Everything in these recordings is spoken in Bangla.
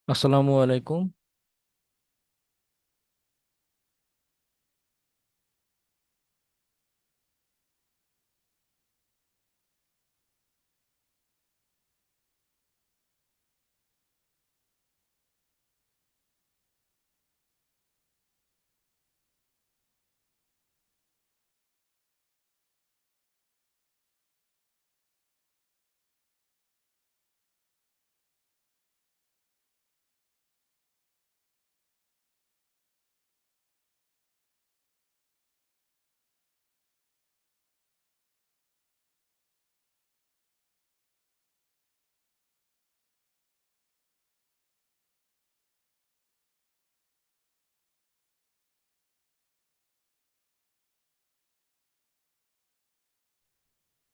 আসসালামু আলাইকুম।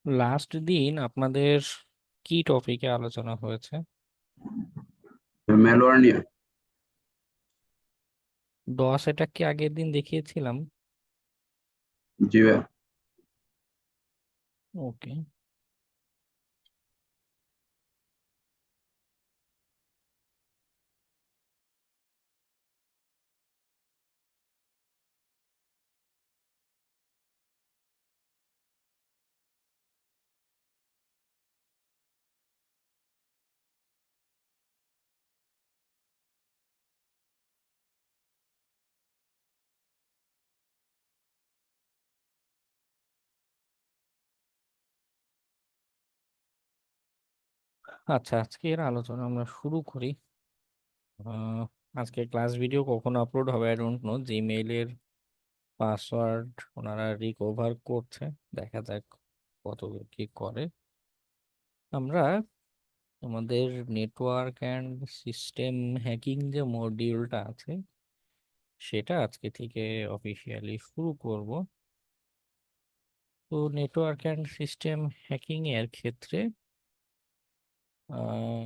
লাস্ট দিন আপনাদের কি টপিকে আলোচনা হয়েছে? ম্যালওয়্যার নিয়ে। ডস এটা কি আগের দিন দেখিয়েছিলাম? জি ভাইয়া। ওকে। আচ্ছা, আজকের আলোচনা আমরা শুরু করি। আহ, আজকে ক্লাস ভিডিও কখন আপলোড হবে আই ডোন্ট নো। জিমেইলের পাসওয়ার্ড ওনারা রিকভার করছে, দেখা যাক কত কি করে। আমরা আমাদের নেটওয়ার্ক অ্যান্ড সিস্টেম হ্যাকিং যে মডিউলটা আছে সেটা আজকে থেকে অফিসিয়ালি শুরু করব। তো নেটওয়ার্ক অ্যান্ড সিস্টেম হ্যাকিং এর ক্ষেত্রে আহ,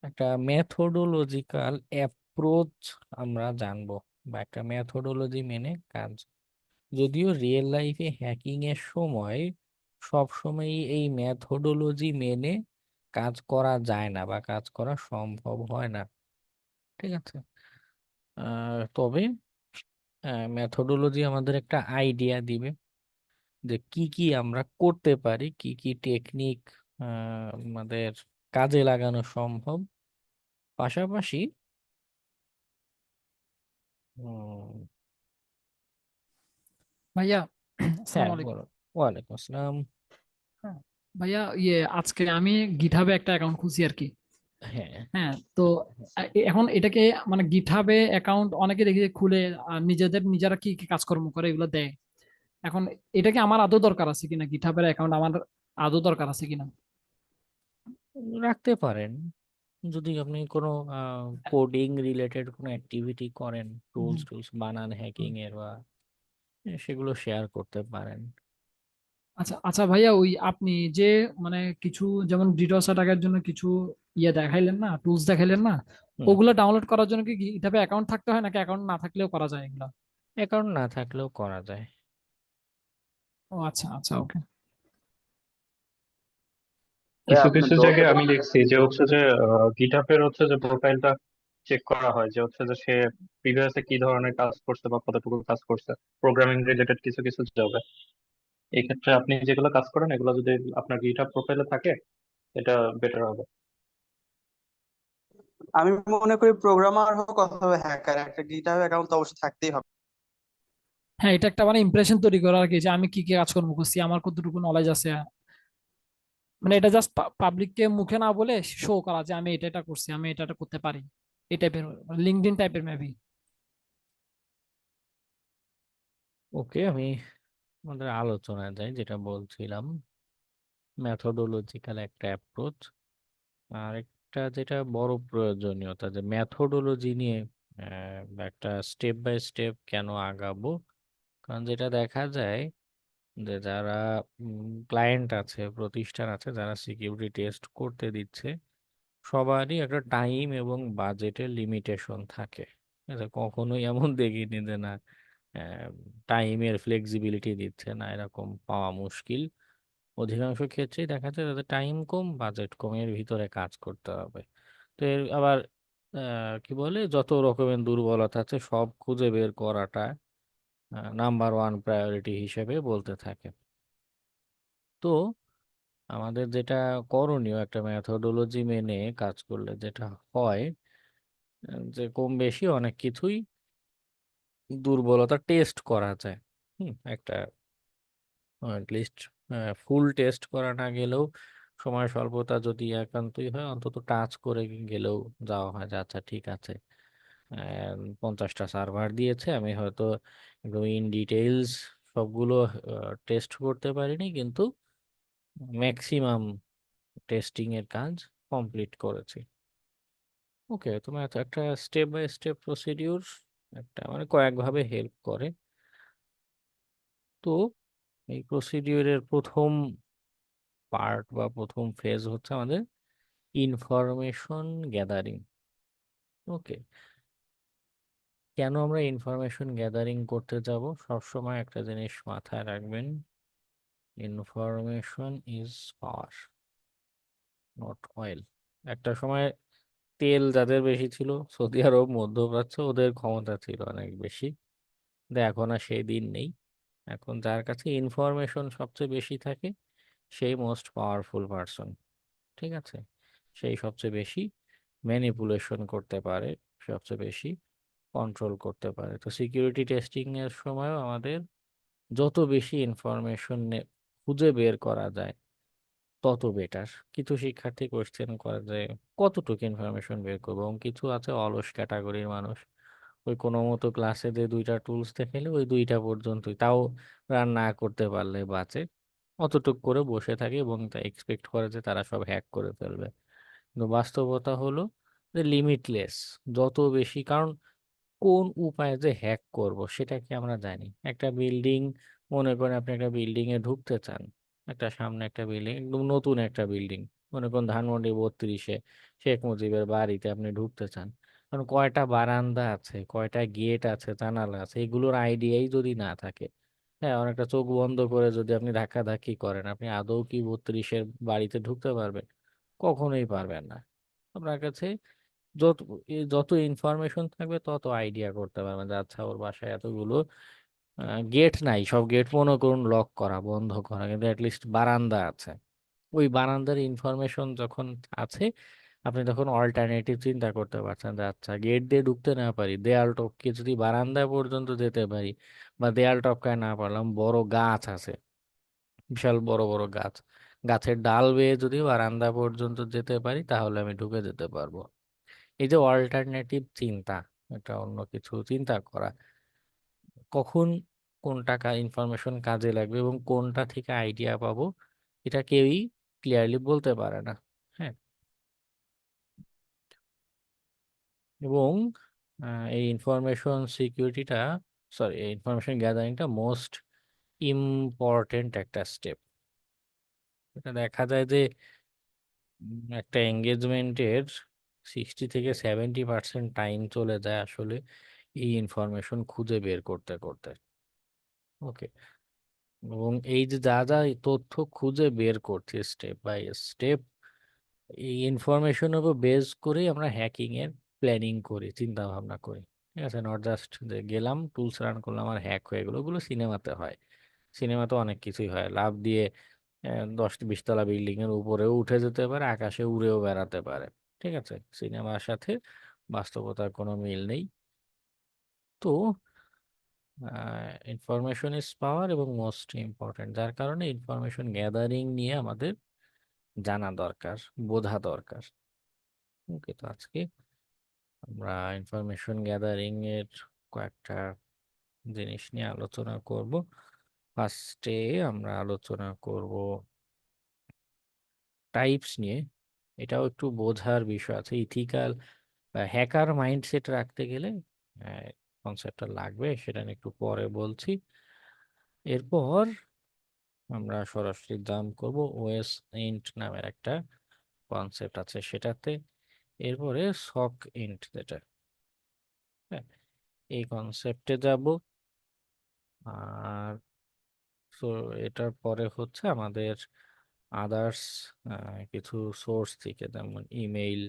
একটা মেথোডোলজিক্যাল অ্যাপ্রোচ আমরা জানবো, বা একটা মেথোডোলজি মেনে কাজ। যদিও রিয়েল লাইফে হ্যাকিং এর সময় সব সময় এই মেথোডোলজি মেনে কাজ করা যায় না বা কাজ করা সম্ভব হয় না, ঠিক আছে? তবে মেথোডোলজি আমাদের একটা আইডিয়া দিবে যে কি কি আমরা করতে পারি, কি কি টেকনিক আমাদের কাজে লাগানো সম্ভব। পাশাপাশি উম, ভাইয়া, হ্যাঁ আসসালামু আলাইকুম। বলো। ওয়ালাইকুম আসসালাম। হ্যাঁ, ভাইয়া আজকে আমি গিটহাবে একটা অ্যাকাউন্ট খুলছি আর কি। হ্যাঁ, হ্যাঁ, তো এখন এটাকে মানে গিটহাবে অ্যাকাউন্ট অনেকে দেখি যে খুলে নিজেরা কি কি কাজকর্ম করে এগুলো দেয়। এখন এটা কি আমার আদৌ দরকার আছে কিনা, গিটহাবের অ্যাকাউন্ট আমার আদৌ দরকার আছে কিনা? রাখতে পারেন। যদি আপনি কোনো কোডিং রিলেটেড কোনো অ্যাক্টিভিটি করেন, টুলস হুম, টুলস বানান হুম। হ্যাকিং এর, বা সেগুলো শেয়ার করতে পারেন। আচ্ছা আচ্ছা ভাইয়া, ওই আপনি যে মানে কিছু যেমন ডিডোস অ্যাটাকের জন্য কিছু দেখাইলেন না, টুলস দেখাইলেন না, হুম। ওগুলো ডাউনলোড করার জন্য কি গিটহাবে অ্যাকাউন্ট থাকতে হয় নাকি অ্যাকাউন্ট না থাকলেও করা যায় এগুলো? অ্যাকাউন্ট না থাকলেও করা যায়। ও আচ্ছা আচ্ছা, ওকে। কিছু আপনার কিছু দশ জায়গায় আমি দেখছি যে হচ্ছে যে গিটহাবের হচ্ছে যে প্রোফাইলটা চেক করা হয়, যে হচ্ছে যে সে প্রিভিয়াসে কি ধরনের কাজ করছে বা কতটুকু কাজ করছে, প্রোগ্রামিং রিলেটেড কিছু কিছু জবে। এই ক্ষেত্রে আপনি যেগুলো কাজ করেন এগুলো যদি আপনার গিটহাব প্রোফাইলে থাকে, এটা বেটার হবে। আমি মনে করি প্রোগ্রামার হোক অথবা হ্যাকার, একটা গিটহাব অ্যাকাউন্ট তো অবশ্যই থাকতেই হবে। হ্যাঁ, এটা একটা মানে ইমপ্রেশন তৈরি করা আর কি, যে আমি কি কি কাজকর্ম করছি, আমার কতটুকু নলেজ আছে। মানে এটা জাস্ট পাবলিককে মুখে না বলে শো করা যে আমি এটা এটা করছি, আমি এটা এটা করতে পারি, এই টাইপের, লিঙ্কডইন টাইপের মেবি। ওকে, আমি আমাদের আলোচনায় যাই, যেটা বলছিলাম। মেথোডোলজিক্যাল একটা অ্যাপ্রোচ। আর একটা যেটা বড় প্রয়োজনীয়তা, যে মেথোডোলজি নিয়ে একটা স্টেপ বাই স্টেপ কেন আগাবো। কারণ যেটা দেখা যায় যে যারা ক্লায়েন্ট আছে, প্রতিষ্ঠান আছে, যারা সিকিউরিটি টেস্ট করতে দিচ্ছে, সবারই একটা টাইম এবং বাজেটের লিমিটেশন থাকে। ঠিক আছে, কখনোই এমন দেখিনি যে না টাইমের ফ্লেক্সিবিলিটি দিচ্ছে না, এরকম পাওয়া মুশকিল। অধিকাংশ ক্ষেত্রেই দেখা যায় তাদের টাইম কম, বাজেট কম, এর ভিতরে কাজ করতে হবে। তো এর আবার কি বলে, যত রকমের দুর্বলতা আছে সব খুঁজে বের করাটা নাম্বার ওয়ান প্রায়োরিটি হিসেবে বলতে থাকে। তো আমাদের যেটা করণীয়, একটা মেথোডোলজি মেনে কাজ করলে যেটা হয়, যে কম বেশি অনেক কিছুই দুর্বলতা টেস্ট করা যায়। একটা লিস্ট ফুল টেস্ট করা না গেলেও, সময় স্বল্পতা যদি একান্তই হয়, অন্তত টাচ করে গেলেও যাওয়া হয় যে আচ্ছা ঠিক আছে, 50টা সার্ভার দিয়েছে, আমি হয়তো একদম ইন ডিটেইলস সবগুলো টেস্ট করতে পারিনি, কিন্তু ম্যাক্সিমাম টেস্টিং এর কাজ কমপ্লিট করেছি। ওকে, তোমার একটা স্টেপ বাই স্টেপ প্রসিডিউর একটা মানে কয়েকভাবে হেল্প করে। তো এই প্রসিডিউরের প্রথম পার্ট বা প্রথম ফেজ হচ্ছে আমাদের ইনফরমেশন গ্যাদারিং। ওকে, কেন আমরা ইনফরমেশন গ্যাদারিং করতে যাব? সবসময় একটা জিনিস মাথায় রাখবেন, information is power, not oil. একটা সময় তেল যাদের বেশি ছিল, সৌদি আরব, মধ্যপ্রাচ্য, ওদের ক্ষমতা ছিল অনেক বেশি, কিন্তু এখন আর সেই দিন নেই। এখন যার কাছে ইনফরমেশন সবচেয়ে বেশি থাকে, সেই মোস্ট পাওয়ারফুল পারসন। ঠিক আছে, সেই সবচেয়ে বেশি ম্যানিপুলেশন করতে পারে, সবচেয়ে বেশি কন্ট্রোল করতে পারে। তো সিকিউরিটি টেস্টিং এর সময়ও আমাদের যত বেশি ইনফরমেশন খুঁজে বের করা যায় তত বেটার। কিছু শিক্ষার্থী কোশ্চেন করে যে কতটুকু ইনফরমেশন বের করবো, এবং কিছু আছে অলস ক্যাটাগরির মানুষ, ওই কোনো মতো ক্লাসে যে দুইটা টুলস দেখালে ওই দুইটা পর্যন্তই, তাও রান না করতে পারলে বাঁচে, অতটুক করে বসে থাকে এবং তা এক্সপেক্ট করে যে তারা সব হ্যাক করে ফেলবে। কিন্তু বাস্তবতা হলো যে লিমিটলেস, যত বেশি, কারণ কোন উপায়ে যে হ্যাক করব সেটা কি আমরা জানি? একটা বিল্ডিং, মনে করেন আপনি একটা বিল্ডিং এ ঢুকতে চান, একটা সামনে একটা বিল্ডিং, একদম নতুন একটা বিল্ডিং, মনে করেন ধানমন্ডি 32-এ শেখ মুজিবের বাড়িতে আপনি ঢুকতে চান। কারণ কয়টা বারান্দা আছে, কয়টা গেট আছে, জানালা আছে, এগুলোর আইডিয়াই যদি না থাকে, হ্যাঁ, অনেকটা চোখ বন্ধ করে যদি আপনি ধাক্কাধাক্কি করেন, আপনি আদৌ কি 32-এর বাড়িতে ঢুকতে পারবেন? কখনোই পারবেন না। আপনার কাছে যত যত ইনফরমেশন থাকবে তত আইডিয়া করতে পারবেন যে আচ্ছা ওর বাসায় এতগুলো গেট নাই, সব গেট মনে করুন লক করা, বন্ধ করা, কিন্তু অ্যাটলিস্ট বারান্দা আছে। ওই বারান্দার ইনফরমেশন যখন আছে, আপনি তখন অল্টারনেটিভ চিন্তা করতে পারছেন যে আচ্ছা গেট দিয়ে ঢুকতে না পারি, দেয়াল টপকে যদি বারান্দা পর্যন্ত যেতে পারি, বা দেয়াল টপকায় না পারলাম, বড় গাছ আছে, বিশাল বড় বড় গাছ, গাছের ডাল বেয়ে যদি বারান্দা পর্যন্ত যেতে পারি, তাহলে আমি ঢুকে যেতে পারবো। এই যে অল্টারনেটিভ চিন্তা, এটা অন্য কিছু চিন্তা করা, কখন কোনটা ইনফরমেশন কাজে লাগবে এবং কোনটা থেকে আইডিয়া পাবো, এটা কেউই ক্লিয়ারলি বলতে পারে না। হ্যাঁ, এবং এই ইনফরমেশন সিকিউরিটিটা, সরি, এই ইনফরমেশন গ্যাদারিংটা মোস্ট ইম্পর্টেন্ট একটা স্টেপ। এটা দেখা যায় যে একটা এঙ্গেজমেন্টের 60 থেকে 70% টাইম চলে যায় আসলে এই ইনফরমেশন খুঁজে বের করতে করতে। ওকে, এবং এই যে যা যা এই তথ্য খুঁজে বের করছি স্টেপ বাই স্টেপ, এই ইনফরমেশনের উপর বেস করেই আমরা হ্যাকিং এর প্ল্যানিং করি, চিন্তা ভাবনা করি। ঠিক আছে, নট জাস্ট যে গেলাম টুলস রান করলাম আর হ্যাক হয়ে গেলো, ওগুলো সিনেমাতে হয়। সিনেমাতে অনেক কিছুই হয়, লাফ দিয়ে 10-20 তলা বিল্ডিং এর উপরেও উঠে যেতে পারে, আকাশে উড়েও বেড়াতে পারে। ঠিক আছে, সিনেমার সাথে বাস্তবতার কোনো মিল নেই। তো ইনফরমেশন ইজ পাওয়ার এবং মোস্ট ইম্পর্টেন্ট, যার কারণে ইনফরমেশন গ্যাদারিং নিয়ে আমাদের জানা দরকার, বোঝা দরকার। ওকে, তো আজকে আমরা ইনফরমেশন গ্যাদারিং এর কয়েকটা জিনিস নিয়ে আলোচনা করব। ফার্স্টে আমরা আলোচনা করব টাইপস নিয়ে, এটাও একটু বোঝার বিষয় আছে। ইথিক্যাল হ্যাকার মাইন্ডসেট রাখতে গেলে কনসেপ্টটা লাগবে, সেটা নিয়ে একটু পরে বলছি। এরপর আমরা সরাসরি জাম্প করব ওএস ইন্ট নামের একটা কনসেপ্ট আছে সেটাতে। এরপরে সক ইন্ট যেটা, হ্যাঁ, এই কনসেপ্টে যাব। আর তো এটার পরে হচ্ছে আমাদের আদার্স কিছু সোর্স থেকে, যেমন ইমেইল,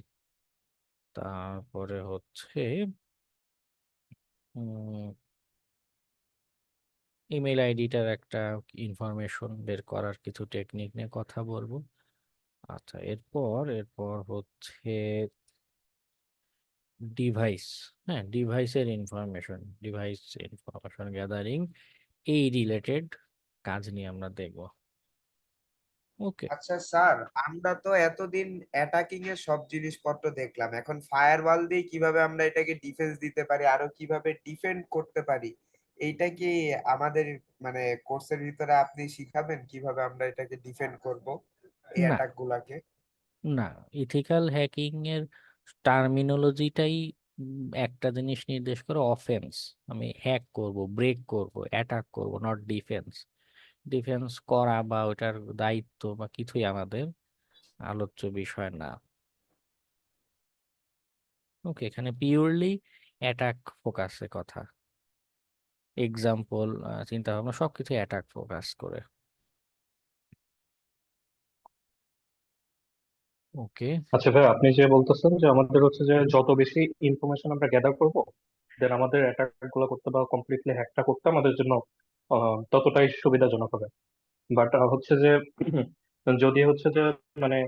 তারপরে হচ্ছে ইমেইল আইডিটার একটা ইনফরমেশন বের করার কিছু টেকনিক নিয়ে কথা বলবো। আচ্ছা, এরপর হচ্ছে ডিভাইস, হ্যাঁ, ডিভাইস ইনফরমেশন গ্যাদারিং, এই রিলেটেড কাজ নিয়ে আমরা দেখব। ওকে। আচ্ছা স্যার, আমরা তো এতদিন অ্যাটাকিং এর সব জিনিসপত্র দেখলাম, এখন ফায়ারওয়াল দিয়ে কিভাবে আমরা এটাকে ডিফেন্স দিতে পারি, আরো কিভাবে ডিফেন্ড করতে পারি, এইটা কি আমাদের মানে কোর্সের ভিতরে আপনি শিখাবেন কিভাবে আমরা এটাকে ডিফেন্ড করব এই না, অ্যাটাক গুলাকে? না, ইথিক্যাল হ্যাকিং এর টার্মিনোলজিটাই একটা জিনিস নির্দেশ করে, অফেন্স। আমি হ্যাক করব, ব্রেক করব, অ্যাটাক করব, নট ডিফেন্স। ডিফেন্স করা বা ওটার দায়িত্ব বা কিছুই আমাদের আলোচ্য বিষয় না। ওকে, এখানে পিওরলি অ্যাটাক ফোকাসে কথা, এক্সাম্পল, চিন্তা ভাবনা সবকিছু অ্যাটাক ফোকাস করে। ওকে। আচ্ছা ভাই, আপনি যে বলতেছেন যে আমাদের হচ্ছে যে যত বেশি ইনফরমেশন আমরা গ্যাদার করব, দেন আমাদের অ্যাটাক গুলো করতে বা কমপ্লিটলি হ্যাকটা করতে আমাদের জন্য ততটাই সুবিধাজনক হবে। বাট হচ্ছে যে যদি হচ্ছে যে মানে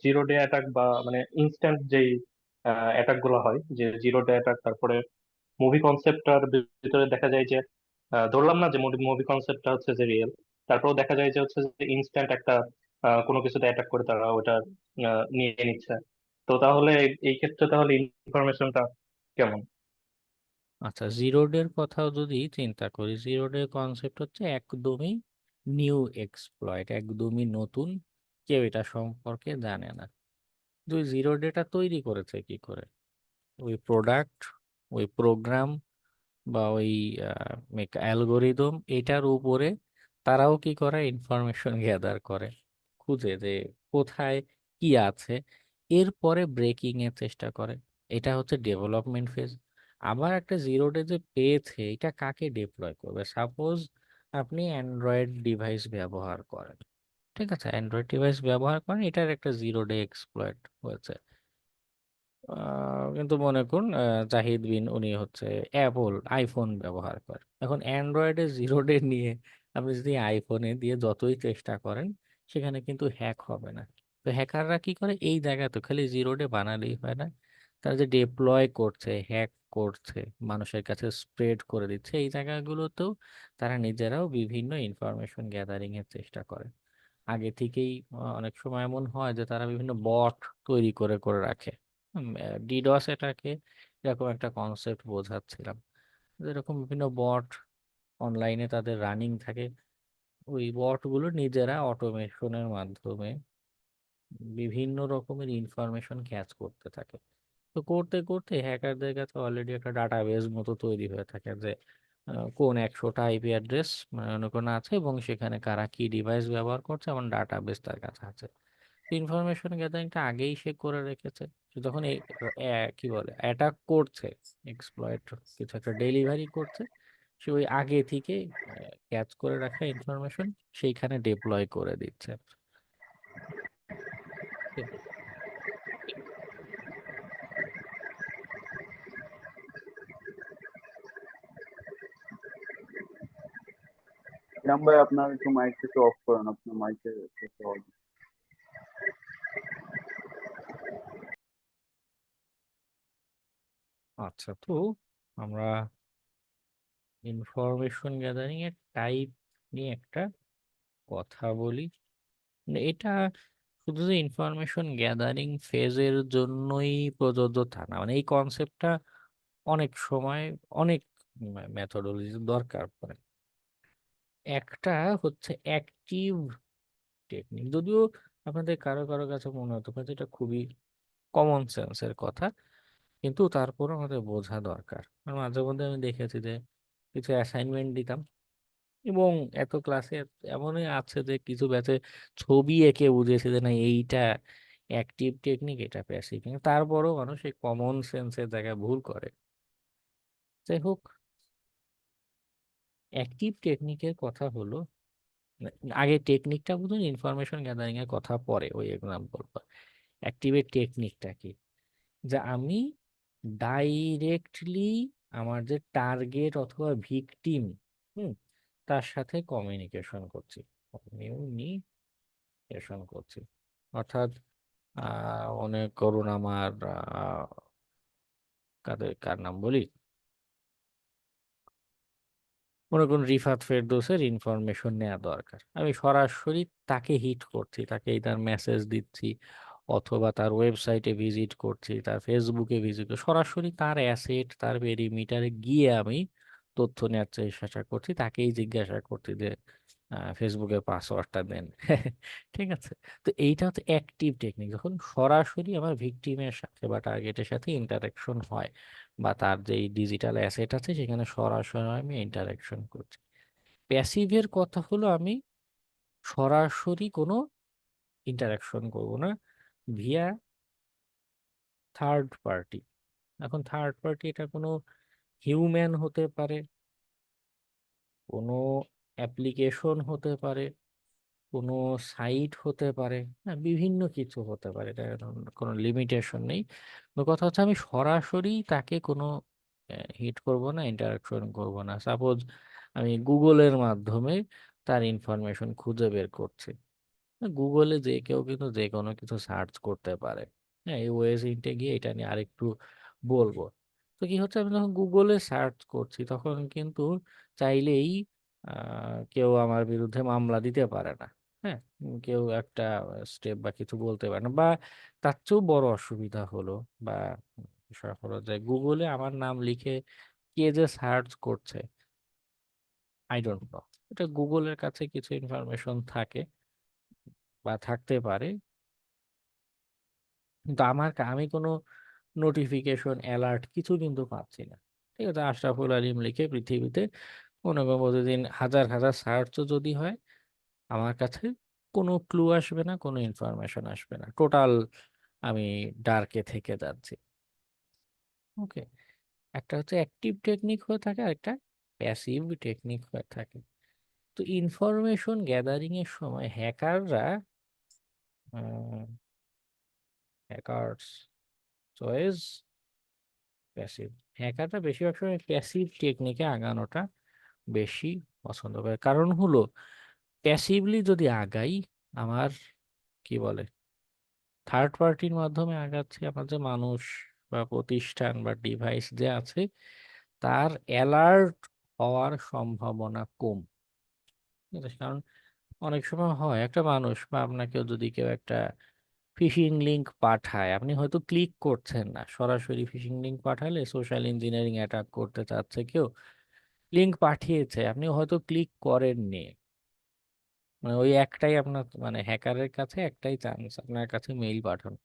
জিরো ডে অ্যাটাক বা মানে ইনস্ট্যান্ট যেই অ্যাটাক গুলো হয়, যে জিরো ডে অ্যাটাক, তারপরে মুভি কনসেপ্টটার ভিতরে দেখা যায় যে ধরলাম না যে মুভি কনসেপ্টটা হচ্ছে যে রিয়েল, তারপরেও দেখা যায় যে হচ্ছে যে ইনস্ট্যান্ট একটা কোনো কিছুতে অ্যাটাক করে তারা ওটা নিয়ে নিচ্ছে। তো তাহলে এই ক্ষেত্রে তাহলে ইনফরমেশনটা কেমন? আচ্ছা, জিরো ডের কথাও যদি চিন্তা করি, জিরো ডে কনসেপ্ট হচ্ছে একদমই নিউ এক্সপ্লয়েট, একদমই নতুন, কেউ এটা সম্পর্কে জানে না। দুই, জিরো ডেটা তৈরি করেছে কি করে? ওই প্রোডাক্ট, ওই প্রোগ্রাম বা ওই অ্যালগোরিদম, এটার উপরে তারাও কি করে, ইনফরমেশন গ্যাদার করে, খুঁজে যে কোথায় কি আছে, এরপরে ব্রেকিং এর চেষ্টা করে। এটা হচ্ছে ডেভেলপমেন্ট ফেজ। আবার একটা জিরো ডে যে পেয়েছে, এটা কাকে ডিপ্লয় করবে? সাপোজ আপনি অ্যান্ড্রয়েড ডিভাইস ব্যবহার করেন, ঠিক আছে, অ্যান্ড্রয়েড ডিভাইস ব্যবহার করেন, এটার একটা জিরো ডে এক্সপ্লয়েট হয়েছে। কিন্তু মনে করুন জাহিদ বিন উনি হচ্ছে অ্যাপল আইফোন ব্যবহার করে। এখন অ্যান্ড্রয়েডে জিরো ডে নিয়ে আপনি যদি আইফোনে দিয়ে যতই চেষ্টা করেন, সেখানে কিন্তু হ্যাক হবে না। তো হ্যাকাররা কি করে, এই জায়গা তো খালি জিরো ডে বানালেই হয় না, তারা যে ডিপ্লয় করছে, হ্যাক করছে, মানুষের কাছে স্প্রেড করে দিচ্ছে, এই জায়গাগুলোতেও তারা নিজেরাও বিভিন্ন ইনফরমেশন গ্যাদারিং এর চেষ্টা করে। আগে থেকেই অনেক সময় এমন হয় যে তারা বিভিন্ন বট তৈরি করে করে রাখে। ডিডস এটাকে এরকম একটা কনসেপ্ট বোঝাচ্ছিলাম, যেরকম বিভিন্ন বট অনলাইনে তাদের রানিং থাকে। ওই বটগুলো নিজেরা অটোমেশনের মাধ্যমে বিভিন্ন রকমের ইনফরমেশন ক্যাচ করতে থাকে। তো করতে করতে হ্যাকারদের কাছে অলরেডি একটা ডাটাবেস মতো তৈরি হয়ে থাকে যে কোন 100টা আইপি অ্যাড্রেস মানে অন্য কোনো আছে, এবং সেখানে কারা কি ডিভাইস ব্যবহার করছে, এমন ডাটাবেস তার কাছে আছে। ইনফরমেশন গ্যাদারিংটা আগেই সে করে রেখেছে। সে যখন এই কি বলে অ্যাটাক করছে, এক্সপ্লয়েট কিছু একটা ডেলিভারি করছে, সে ওই আগে থেকে ক্যাচ করে রাখা ইনফরমেশন সেইখানে ডিপ্লয় করে দিচ্ছে। ঠিক। ইনাম ভাই, আপনার একটু মাইকটা একটু অফ করেন, আপনার মাইকে আচ্ছা, তো আমরা ইনফরমেশন গ্যাদারিং এর টাইপ নিয়ে একটা কথা বলি। মানে এটা শুধু যে ইনফরমেশন গ্যাদারিং ফেজের জন্যই প্রযোজ্য তা না, মানে এই কনসেপ্টটা অনেক সময় অনেক মেথোডোলজি দরকার পড়ে। একটা হচ্ছে অ্যাক্টিভ টেকনিক, যদিও আপনাদের কারো কারো কাছে মনে হতে পারে যে এটা খুবই কমন সেন্সের কথা, কিন্তু তারপর আমাদের বোঝা দরকার। আর মাঝে মধ্যে আমি দেখেছি যে কিছু অ্যাসাইনমেন্ট দিতাম, এবং এত ক্লাসে এমনই আছে যে কিছু ব্যাচে ছবি এঁকে বুঝেছে যে না এইটা অ্যাক্টিভ টেকনিক, এটা প্যাসিভ, কিন্তু তারপরও মানুষ এই কমন সেন্সের জায়গায় ভুল করে। যাই হোক, অ্যাক্টিভ টেকনিকের কথা হলো, আগে টেকনিকটা বুঝুন, ইনফরমেশন গ্যাদারিং এর কথা পরে ওই এক্সাম্পল। অ্যাক্টিভের টেকনিকটা কি? যে আমি ডাইরেক্টলি আমার যে টার্গেট অথবা ভিকটিম, হুম, তার সাথে কমিউনিকেশন করছি, অর্থাৎ মনে করুন আমার কার নাম বলি, মনে করুন রিফাত ফেরদৌসের ইনফরমেশন নেওয়া দরকার, আমি সরাসরি তাকে হিট করছি, তাকে তার মেসেজ দিচ্ছি, অথবা তার ওয়েবসাইটে ভিজিট করছি, তার ফেসবুকে ভিজিট করছি, সরাসরি তার অ্যাসেট, তার পেরিমিটারে গিয়ে আমি তথ্য নেওয়ার চেষ্টা করছি, তাকেই জিজ্ঞাসা করছি যে ফেসবুকের পাসওয়ার্ডটা দেন। ঠিক আছে? তো এইটা হচ্ছে অ্যাক্টিভ টেকনিক, যখন সরাসরি আমার ভিকটিমের সাথে বা টার্গেটের সাথে ইন্টারাকশন হয়, বা তার যেই ডিজিটাল অ্যাসেট আছে সেখানে সরাসরি আমি ইন্টারাকশন করছি। প্যাসিভের কথা হলো আমি সরাসরি কোনো ইন্টারাকশন করব না, ভিয়া থার্ড পার্টি। এখন থার্ড পার্টি এটা কোনো হিউম্যান হতে পারে, কোনো অ্যাপ্লিকেশন হতে পারে, কোনো সাইট হতে পারে, হ্যাঁ, বিভিন্ন কিছু হতে পারে, এটা কোনো লিমিটেশন নেই। তো কথা হচ্ছে আমি সরাসরি তাকে কোনো হিট করব না, ইন্টারাকশন করব না। সাপোজ আমি গুগলের মাধ্যমে তার ইনফরমেশন খুঁজে বের করছি। গুগলে যে কেউ কিন্তু যে কোনো কিছু সার্চ করতে পারে। হ্যাঁ, এই ওয়েস ইন্টে গিয়ে এটা নিয়ে আরেকটু বলবো। তো কি হচ্ছে, আমি যখন গুগলে সার্চ করছি তখন কিন্তু চাইলেই কেউ আমার বিরুদ্ধে মামলা দিতে পারে না। হ্যাঁ, কেউ একটা স্টেপ বা কিছু বলতে পারে না, বা তার চেয়েও বড় অসুবিধা হলো বা বিষয় হলো যে গুগলে আমার নাম লিখে কে যে সার্চ করছে, আই ডোন্ট নো, এটা গুগলের কাছে কিছু ইনফরমেশন থাকে বা থাকতে পারে, কিন্তু আমি কোনো নোটিফিকেশন অ্যালার্ট কিছু কিন্তু পাচ্ছি না। ঠিক আছে, আশরাফুল আলিম লিখে পৃথিবীতে মনে করো প্রতিদিন হাজার হাজার সার্চও যদি হয়, আমার কাছে কোনো ক্লু আসবে না, কোনো ইনফরমেশন আসবে না, টোটাল আমি ডার্কে থেকে যাচ্ছি। ওকে, একটা হচ্ছে অ্যাক্টিভ টেকনিক হয়ে থাকে, আর একটা প্যাসিভ টেকনিক হয়ে থাকে। তো ইনফরমেশন গ্যাদারিং এর সময় হ্যাকারস চয়েস প্যাসিভ, হ্যাকাররা বেশিরভাগ সময় প্যাসিভ টেকনিকে আগানোটা বেশি পছন্দ করে। কারণ হলো প্যাসিভলি যদি আগাই, আমার কি বলে থার্ড পার্টির মাধ্যমে আগাচ্ছি, আমার যে মানুষ বা প্রতিষ্ঠান বা ডিভাইস যে আছে তার অ্যালার্ট হওয়ার সম্ভাবনা কম। ঠিক আছে? কারণ অনেক সময় হয় একটা মানুষ বা আপনাকেও যদি কেউ একটা ফিশিং লিংক পাঠায়, আপনি হয়তো ক্লিক করছেন না, সরাসরি ফিশিং লিংক পাঠালে সোশ্যাল ইঞ্জিনিয়ারিং অ্যাটাক করতে চাচ্ছে কেউ, লিংক পাঠিয়েছে, আপনি হয়তো ক্লিক করেননি, মানে ওই একটাই আপনার, মানে হ্যাকারের কাছে একটাই চান্স আপনার কাছে মেইল পাঠানো,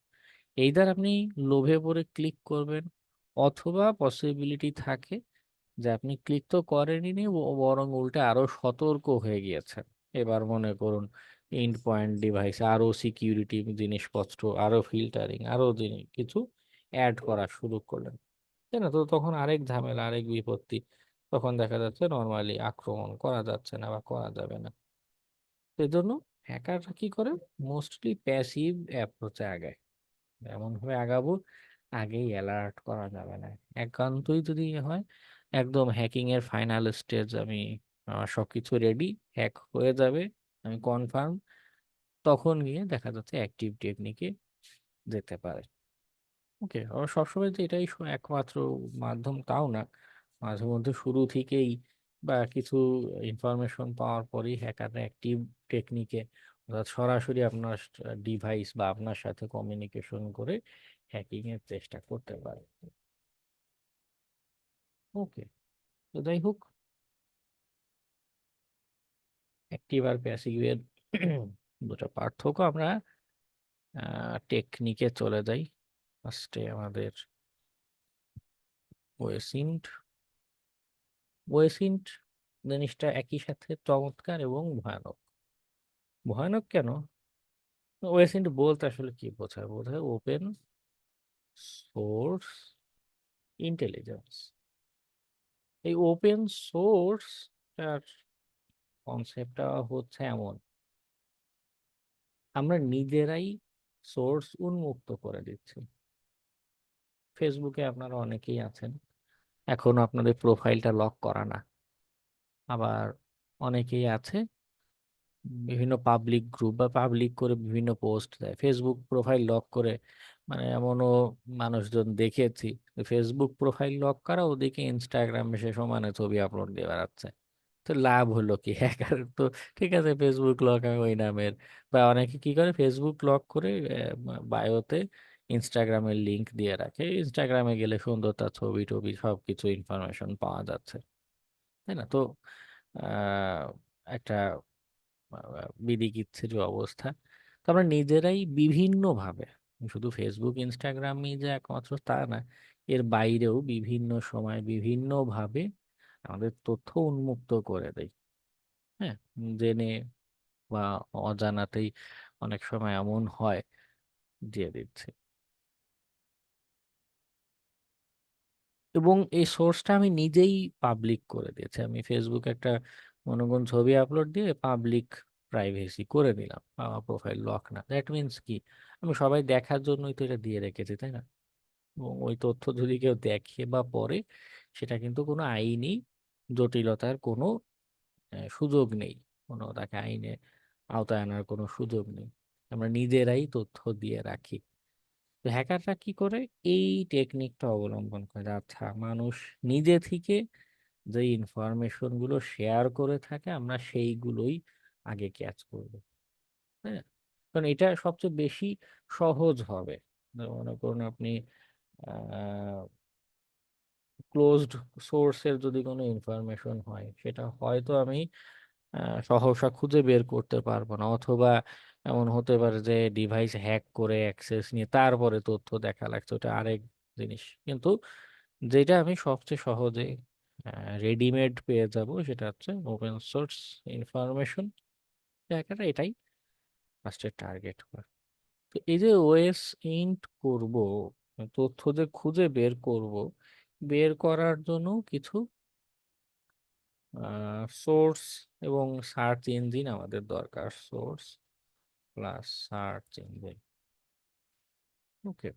এইদার আপনি লোভে পড়ে ক্লিক করবেন, অথবা পসিবিলিটি থাকে যে আপনি ক্লিক তো করেনই নি, বরং উল্টে আরো সতর্ক হয়ে গিয়েছেন। এবার মনে করুন এন্ড পয়েন্ট ডিভাইসে আরো সিকিউরিটি জিনিসপত্র, আরো ফিল্টারিং, আরো কিছু অ্যাড করা শুরু করলেন, তাই না? তো তখন আরেক ঝামেলা, আরেক বিপত্তি, তখন দেখা যাচ্ছে নর্মালি আক্রমণ করা যাচ্ছে না বা করা যাবে না। সেজন্য হ্যাকাররা কি করে, মোস্টলি প্যাসিভ অ্যাপ্রোচে আগায়, এমন ভাবে আগাবো আগেই অ্যালার্ট করা যাবে না। একান্তই যদি হয় একদম হ্যাকিং এর ফাইনাল স্টেজ, আমি আমার সবকিছু রেডি, হ্যাক হয়ে যাবে, আমি কনফার্ম, তখন গিয়ে দেখা যাচ্ছে অ্যাক্টিভ টেকনিকে যেতে পারে। ওকে, আর সবসময় তো এটাই একমাত্র মাধ্যম তাও না, মাঝে মধ্যে শুরু থেকেই বা কিছু ইনফরমেশন পাওয়ার পরেই হ্যাকাররা অ্যাক্টিভ টেকনিকে, অর্থাৎ সরাসরি আপনার ডিভাইস বা আপনার সাথে কমিউনিকেশন করে হ্যাকিং এর চেষ্টা করতে পারে। ওকে, তো যাই হোক, অ্যাক্টিভ আর প্যাসিভ এর দুটো পার্থক্য আমরা টেকনিকে চলে যাই। ফার্স্টে আমাদের ওয়েসিন্ট ওয়েসিন্ট জিনিসটা একই সাথে চমৎকার এবং ভয়ানক। ভয়ানক কেন? ওয়েসিন্ট বলতে আসলে কি বোঝায়? বোঝায় ওপেন সোর্স ইন্টেলিজেন্স। এই ওপেন সোর্স তার কনসেপ্টটা হচ্ছে এমন, আমরা নিজেরাই সোর্স উন্মুক্ত করে দিচ্ছি। ফেসবুকে আপনারা অনেকেই আছেন, এখনো আপনাদের প্রোফাইলটা লক করা না। আবার অনেকেই আছে বিভিন্ন পাবলিক গ্রুপ বা পাবলিক করে বিভিন্ন পোস্ট দেয়, ফেসবুক প্রোফাইল লক করে। মানে এমনও মানুষজন দেখেছি ফেসবুক প্রোফাইল লক করা, ওদিকে ইনস্টাগ্রামে সে সমানে ছবি আপলোড দিয়ে বেড়াচ্ছে। তো লাভ হলো কি? হ্যাকার তো ঠিক আছে ফেসবুক লক ওই নামের। বা অনেকে কি করে, ফেসবুক লক করে বায়োতে ইনস্টাগ্রামের লিংক দিয়ে রাখে, ইনস্টাগ্রামে গেলে সুন্দর তার ছবি টবি সবকিছু ইনফরমেশন পাওয়া যাচ্ছে, তাই না? তো আহ, একটা বিদিকিচ্ছির অবস্থা। তো আমরা নিজেরাই বিভিন্ন ভাবে, শুধু ফেসবুক ইনস্টাগ্রামই যে একমাত্র তা না, এর বাইরেও বিভিন্ন সময় বিভিন্ন ভাবে আমাদের তথ্য উন্মুক্ত করে দেয়। হ্যাঁ, জেনে বা অজানাতেই অনেক সময় এমন হয় দিয়ে দিচ্ছে। এবং এই সোর্সটা আমি নিজেই পাবলিক করে দিয়েছি। আমি ফেসবুকে একটা মনে করুন ছবি আপলোড দিয়ে পাবলিক প্রাইভেসি করে দিলাম, আমার প্রোফাইল লক না। দ্যাট মিনস কি, আমি সবাই দেখার জন্যই তো এটা দিয়ে রেখেছি, তাই না? এবং ওই তথ্য যদি কেউ দেখে বা পড়ে, সেটা কিন্তু কোনো আইনি জটিলতার কোনো সুযোগ নেই, কোনো তাকে আইনে আওতায় আনার কোনো সুযোগ নেই। আমরা নিজেরাই তথ্য দিয়ে রাখি। তো হ্যাকাররা কি করে, এই টেকনিকটা অবলম্বন করে। আচ্ছা, মানুষ নিজে থেকে যে ইনফরমেশন গুলো শেয়ার করে থাকে, আমরা সেইগুলোই আগে ক্যাচ করব। হ্যাঁ, কারণ এটা সবচেয়ে বেশি সহজ হবে। মনে করুন আপনি ক্লোজড সোর্সের যদি কোনো ইনফরমেশন হয়, সেটা হয়তো আমি সহসা খুঁজে বের করতে পারবো না, অথবা এমন হতে পারে যে ডিভাইস হ্যাক করে অ্যাক্সেস নিয়ে তারপরে তথ্য দেখা লাগছে, ওটা আরেক জিনিস। কিন্তু যেটা আমি সবচেয়ে সহজে রেডিমেড পেয়ে যাব, সেটা হচ্ছে ওপেন সোর্স ইনফরমেশন। হ্যাকাররা এটাই ফার্স্টে টার্গেট করে। তো এই যে ওএস ইন্ট করব, তথ্য যে খুঁজে বের করব, বের করার জন্য কিছু সোর্স এবং সার্চ ইঞ্জিন আমাদের দরকার। Source plus search engine. Okay,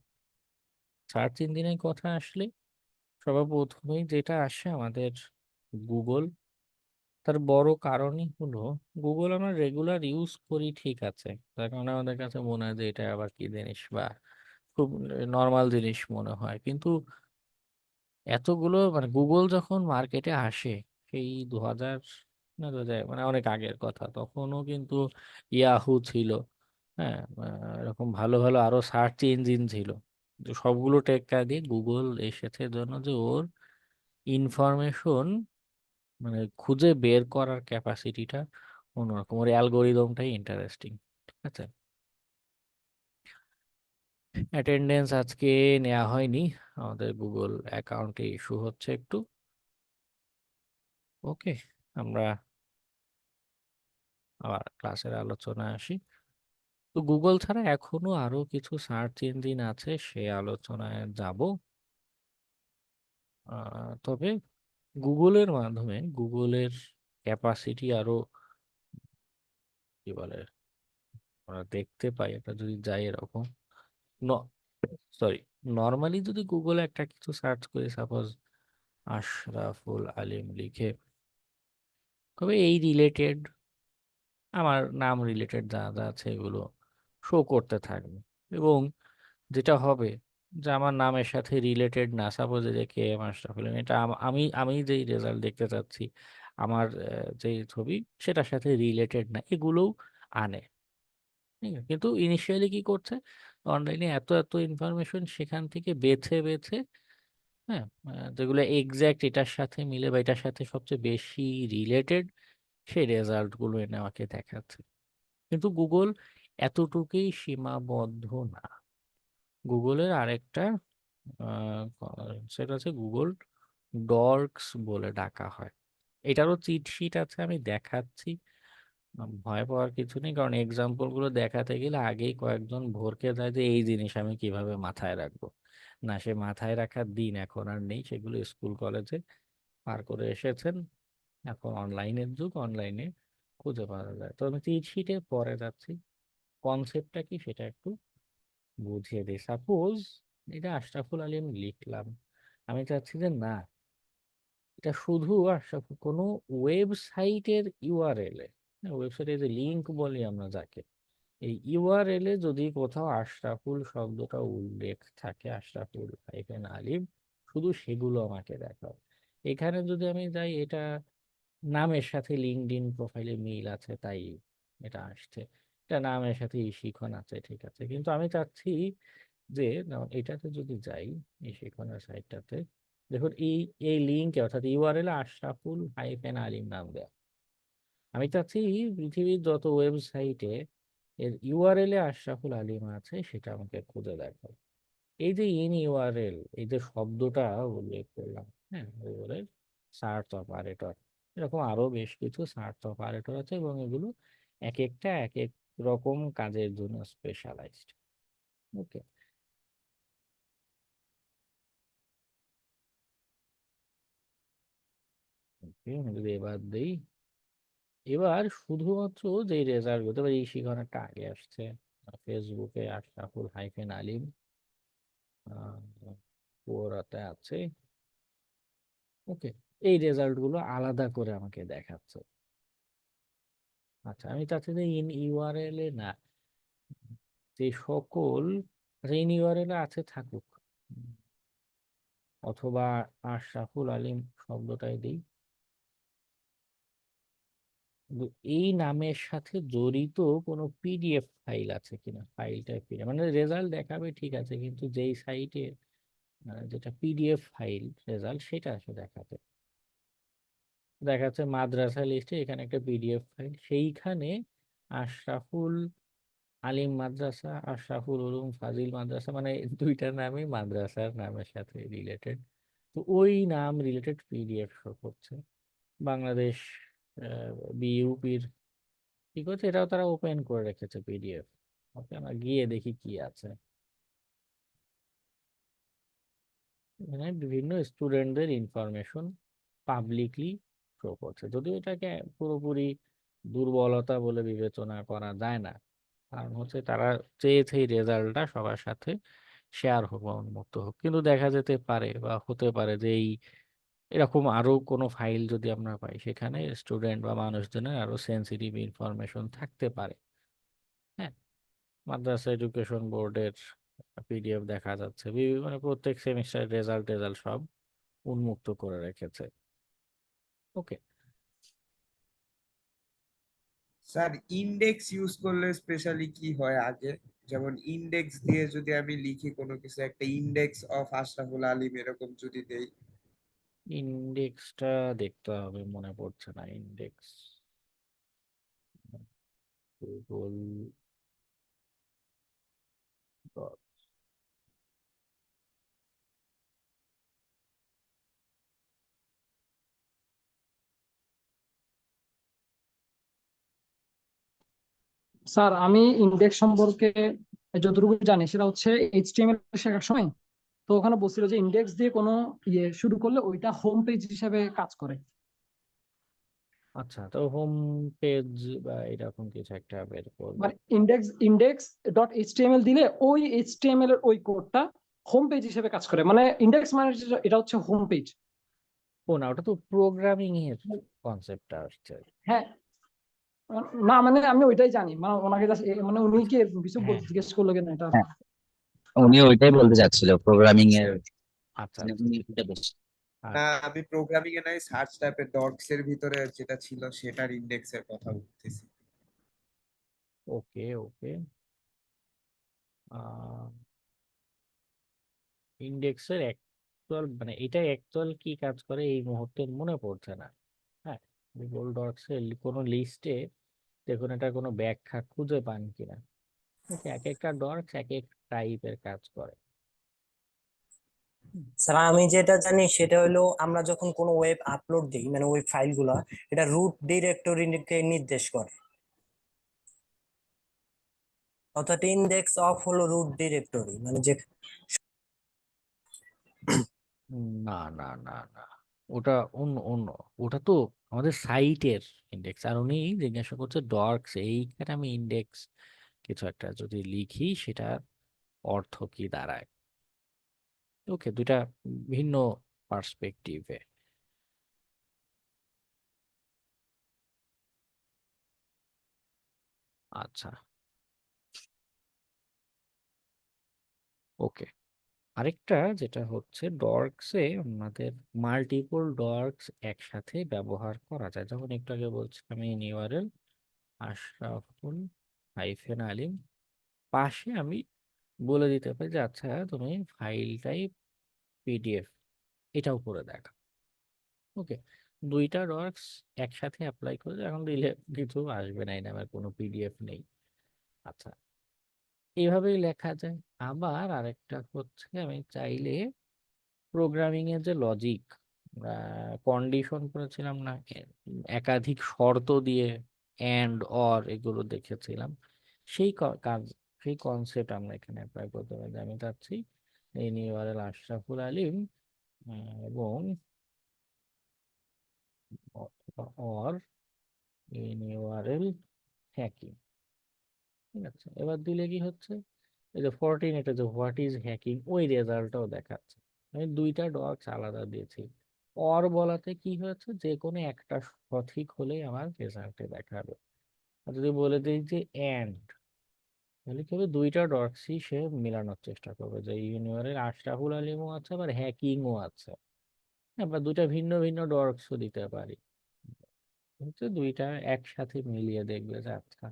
search ইঞ্জিনের কথা আসলে সবার প্রথমেই যেটা আসে আমাদের গুগল। তার বড় কারণই হলো, গুগল আমরা রেগুলার ইউজ করি ঠিক আছে, তার কারণে আমাদের কাছে মনে হয় যে এটা আবার কি জিনিস, বা খুব নর্মাল জিনিস মনে হয়। কিন্তু এতগুলো মানে গুগল যখন মার্কেটে আসে, সেই 2000, না 2000 মানে অনেক আগের কথা, তখনও কিন্তু ইয়াহু ছিল। হ্যাঁ, এরকম ভালো ভালো আরো সার্চ ইঞ্জিন ছিল। তো সবগুলো টেক্কা দিয়ে গুগল এসেছে জন্য যে ওর ইনফরমেশন মানে খুঁজে বের করার ক্যাপাসিটিটা অন্যরকম, ওর অ্যালগোরিদমটাই ইন্টারেস্টিং। ঠিক আছে, অ্যাটেন্ডেন্স আজকে নেওয়া হয়নি, আমাদের গুগল অ্যাকাউন্টে ইস্যু হচ্ছে একটু। ওকে, আমরা আবার ক্লাসের আলোচনায় আসি। তো গুগল ছাড়া এখনো আরো কিছু সার্চ ইঞ্জিন আছে, সে আলোচনায় যাব। তবে গুগলের মাধ্যমে গুগলের ক্যাপাসিটি আরো কি বলে আমরা দেখতে পাই, এটা যদি যাই এরকম সরি, নর্মালি যদি গুগলে একটা কিছু সার্চ করি, সাপোজ আশরাফুল আলিম লিখে, তবে এই রিলেটেড আমার নাম রিলেটেড যা যা আছে এগুলো শো করতে থাকবে। এবং যেটা হবে যে আমার নামের সাথে রিলেটেড না, সাপোজ যে কে এম আশরাফুল আলিম, এটা আমি আমি যেই রেজাল্ট দেখতে চাচ্ছি, আমার যেই ছবি সেটার সাথে রিলেটেড না, এগুলোও আনে। ঠিক আছে? কিন্তু ইনিশিয়ালি কি করছে, অনলাইনে এত এত ইনফরমেশন সেখান থেকে বেছে বেছে, হ্যাঁ, যেগুলো এক্সাক্ট এটার সাথে মিলে বা এটার সাথে সবচেয়ে বেশি রিলেটেড, সেই রেজাল্ট গুলো এনে আমাকে দেখাচ্ছে। কিন্তু গুগল এতটুকুই সীমাবদ্ধ না। গুগলের আরেকটা সেটা হচ্ছে গুগল ডর্কস বলে ডাকা হয়। এটারও চিট শিট আছে, আমি দেখাচ্ছি। ভয় পাওয়ার কিছু নেই, কারণ এক্সাম্পল গুলো দেখাতে গেলে আগেই কয়েকজন ভরকে যায় যে এই জিনিস আমি কিভাবে মাথায় রাখবো। না, সে মাথায় রাখার দিন এখন আর নেই, সেগুলো স্কুল কলেজে পার করে এসেছেন। এখন অনলাইনের যুগ, অনলাইনে খুঁজে পাওয়া যায়। তো আমি চিট শিটে পরে যাচ্ছি, কনসেপ্টটা কি সেটা একটু বুঝিয়ে দিই। সাপোজ এটা আশরাফুল আলী আমি লিখলাম, আমি চাচ্ছি যে না, এটা শুধু আশরাফুল কোনো ওয়েবসাইটের ইউআরএল এ, ওয়েবসাইটে যে লিংক বলি আমরা যাকে, এই ইউআরএল এ যদি কোথাও আশরাফুল শব্দটা উল্লেখ থাকে, আশরাফুল হাইফেন আলিম, শুধু সেগুলো আমাকে দেখাও। এখানে যদি আমি যাই, এটা নামের সাথে লিঙ্কডইন প্রোফাইলে মিল আছে তাই এটা আসছে, এটা নামের সাথে শিখন আছে, ঠিক আছে। কিন্তু আমি চাচ্ছি যে না, এটাতে যদি যাই, এই শিখনের সাইটটাতে দেখুন, এই এই লিঙ্কে অর্থাৎ ইউআরএল আশরাফুল হাইফেন আলিম নাম দেয়া। আমি চাচ্ছি পৃথিবীর যত ওয়েবসাইটে এর ইউআরএল এ আশরাফুল আলিম আছে সেটা আমাকে খুঁজে দেখাও। এই যে ইন ইউআরএল, এই যে শব্দটা উল্লেখ করলাম, হ্যাঁ, গুগলের সার্চ অপারেটর, এরকম আরো বেশ কিছু সার্চ অপারেটর আছে, এবং এগুলো এক একটা এক এক রকম কাজের জন্য স্পেশালাইজড। ওকে, আমি যদি এবার দিই, এবার শুধুমাত্র যে রেজাল্ট হতে পারে, এই শিখনটা আগে আসছে ফেসবুকে আশরাফুল হাইফেন আলিম ওরাতে আছে। ওকে, এই রেজাল্ট গুলো আলাদা করে আমাকে দেখাচ্ছে। আচ্ছা, আমি চাচ্ছি যে ইন ইউআরএল এ না, যে সকল ইন ইউআরএল এ আছে থাকুক, অথবা আশরাফুল আলিম শব্দটাই দিই, কিন্তু এই নামের সাথে জড়িত কোনো পিডিএফ ফাইল আছে কিনা, ফাইলটা পিডিএফ মানে রেজাল্ট দেখাবে ঠিক আছে, কিন্তু যেই সাইটে যেটা পিডিএফ ফাইল রেজাল্ট সেটা আসে দেখাতে, দেখাচ্ছে মাদ্রাসা লিস্টে এখানে একটা পিডিএফ ফাইল, সেইখানে আশরাফুল আলিম মাদ্রাসা, আশরাফুল উলুম ফাজিল মাদ্রাসা, মানে দুইটা নামই মাদ্রাসার নামের সাথে রিলেটেড। তো ওই নাম রিলেটেড পিডিএফ শো করছে। বাংলাদেশ বিইউপির কি করছে, এটাও তারা ওপেন করে রেখেছে পিডিএফ। ওকে, আমরা গিয়ে দেখি কি আছে। এখানে বিভিন্ন স্টুডেন্টদের ইনফরমেশন পাবলিকলি শো করছে, যদিও এটাকে পুরোপুরি দুর্বলতা বলে বিবেচনা করা যায় না, কারণ হচ্ছে তারা চেয়েছে এই রেজাল্টটা সবার সাথে শেয়ার হোক বা উন্মুক্ত হোক। কিন্তু দেখা যেতে পারে বা হতে পারে যে এই এরকম আরো কোনো ফাইল যদি আমরা পাই, সেখানে স্টুডেন্ট বা মানুষজনের আরো সেন্সিটিভ ইনফরমেশন থাকতে পারে। হ্যাঁ, মাদ্রাসা এডুকেশন বোর্ডের পিডিএফ দেখা যাচ্ছে, মানে প্রত্যেক সেমিস্টার রেজাল্ট রেজাল্ট সব উন্মুক্ত করে রেখেছে। ওকে, স্যার ইন্ডেক্স ইউজ করলে স্পেশালি কি হয় আগে, যেমন ইন্ডেক্স দিয়ে যদি আমি লিখি কোনো কিছু, একটা ইন্ডেক্স অফ আশরাফুল আলিম এরকম যদি দেই। ইন্ডেক্সটা দেখতে হবে, মনে পড়ছে না ইন্ডেক্স। গুগল ডট, স্যার আমি ইন্ডেক্স সম্পর্কে যতটুকু জানি সেটা হচ্ছে এইচটিএমএল শেখার সময়, তো ওখানে বলছিল যে ইন্ডেক্স দিয়ে কোনো ইয়ে শুরু করলে ওইটা হোম পেজ হিসেবে কাজ করে। আচ্ছা, তো হোম পেজ বা এরকম কিছু একটা বের করবো। মানে ইন্ডেক্স ডট এইচটিএমএল দিলে ওই এইচটিএমএল এর ওই কোডটা হোম পেজ হিসেবে কাজ করে, মানে ইন্ডেক্স মানে এটা হচ্ছে হোম পেজ। ও না, ওটা তো প্রোগ্রামিং এর কনসেপ্টটা আসছে। হ্যাঁ, না মানে আমি ওইটাই জানি, মানে ওনাকে মানে উনি আচ্ছা, কি এরকম কিছু হ্যাঁ জিজ্ঞেস করলো কিনা এটা। হ্যাঁ, উনি ওইটাই বলতে চাচ্ছিল প্রোগ্রামিং এর, আচ্ছা মানে আচ্ছা উনি ওইটা বেশি। না, আচ্ছা। আমি প্রোগ্রামিং এ নাই, সার্চ ট্যাবে ডটস এর ভিতরে যেটা ছিল সেটার ইন্ডেক্স এর কথা বলতেছি। ওকে ওকে, ইন্ডেক্সের অ্যাকচুয়াল মানে এটা অ্যাকচুয়াল কি কাজ করে এই মুহূর্তে মনে পড়ছে না। হ্যাঁ, গুগল ডটস এর কোনো লিস্টে দেখুন, এটা কোনো ব্যাখ্যা খুঁজে পান কিনা। ওকে, এক একটা ডর্কস এক এক টাইপের কাজ করে। স্যার আমি যেটা জানি সেটা হলো আমরা যখন কোনো ওয়েব আপলোড দিই মানে ওয়েব ফাইলগুলো এটা রুট ডিরেক্টরিকে নির্দেশ করে, অর্থাৎ ইন্ডেক্স অফ হলো রুট ডিরেক্টরি মানে যে না না না না, ওটা অন্য অন্য, ওটা তো আমাদের সাইটের ইন্ডেক্স। আর উনি জিজ্ঞাসা করছে ডর্কস, এইখানে আমি ইন্ডেক্স কিছু একটা যদি লিখি সেটার অর্থ কি দাঁড়ায়। ওকে, দুইটা ভিন্ন পার্সপেক্টিভে। আচ্ছা, ওকে। আরেকটা যেটা হচ্ছে ডর্কসে আমাদের মাল্টিপল ডর্কস একসাথে ব্যবহার করা যায়। যেমন একটু আগে বলছিলাম ইন ইউআরএল আশরাফুল হাইফেন আলিম, পাশে আমি বলে দিতে পারি যে আচ্ছা তুমি ফাইল টাইপ পিডিএফ, এটাও করে দেখা। ওকে, দুইটা ডক্স একসাথে অ্যাপ্লাই করে এখন দিলে কিছু আসবে না, এই নামের কোনো পিডিএফ নেই। আচ্ছা, এইভাবেই লেখা যায়। আবার আরেকটা হচ্ছে আমি চাইলে প্রোগ্রামিং এর যে লজিক কন্ডিশন করেছিলাম না, একাধিক শর্ত দিয়ে এন্ড অর এগুলো দেখেছিলাম, সেই কাজ, সেই কনসেপ্ট আমরা এখানে অ্যাপ্লাই করতে পারি। আমি চাচ্ছি এই ইউআরএল আশরাফুল আলিম এবং অর ইন ইউআরএল হ্যাকিং। ঠিক আছে, এবার দিলে কি হচ্ছে, এই যে 14 এটা যে হোয়াট ইজ হ্যাকিং ওই রেজাল্টটাও দেখাচ্ছে। আমি দুইটা ডক্স আলাদা দিয়েছি। অর বলাতে কি হয়েছে, যে কোনো একটা সঠিক হলেই আমার রেজাল্টে দেখাবে। আর যদি বলে দিই যে এন্ড, তাহলে কি হবে, দুইটা ডক্সই সে মেলানোর চেষ্টা করবে যে ইউনিভার্সের আশরাফুল আলিমও আছে আবার হ্যাকিংও আছে। হ্যাঁ, বা দুইটা ভিন্ন ভিন্ন ডক্সও দিতে পারি, হচ্ছে দুইটা একসাথে মিলিয়ে দেখবে যে আচ্ছা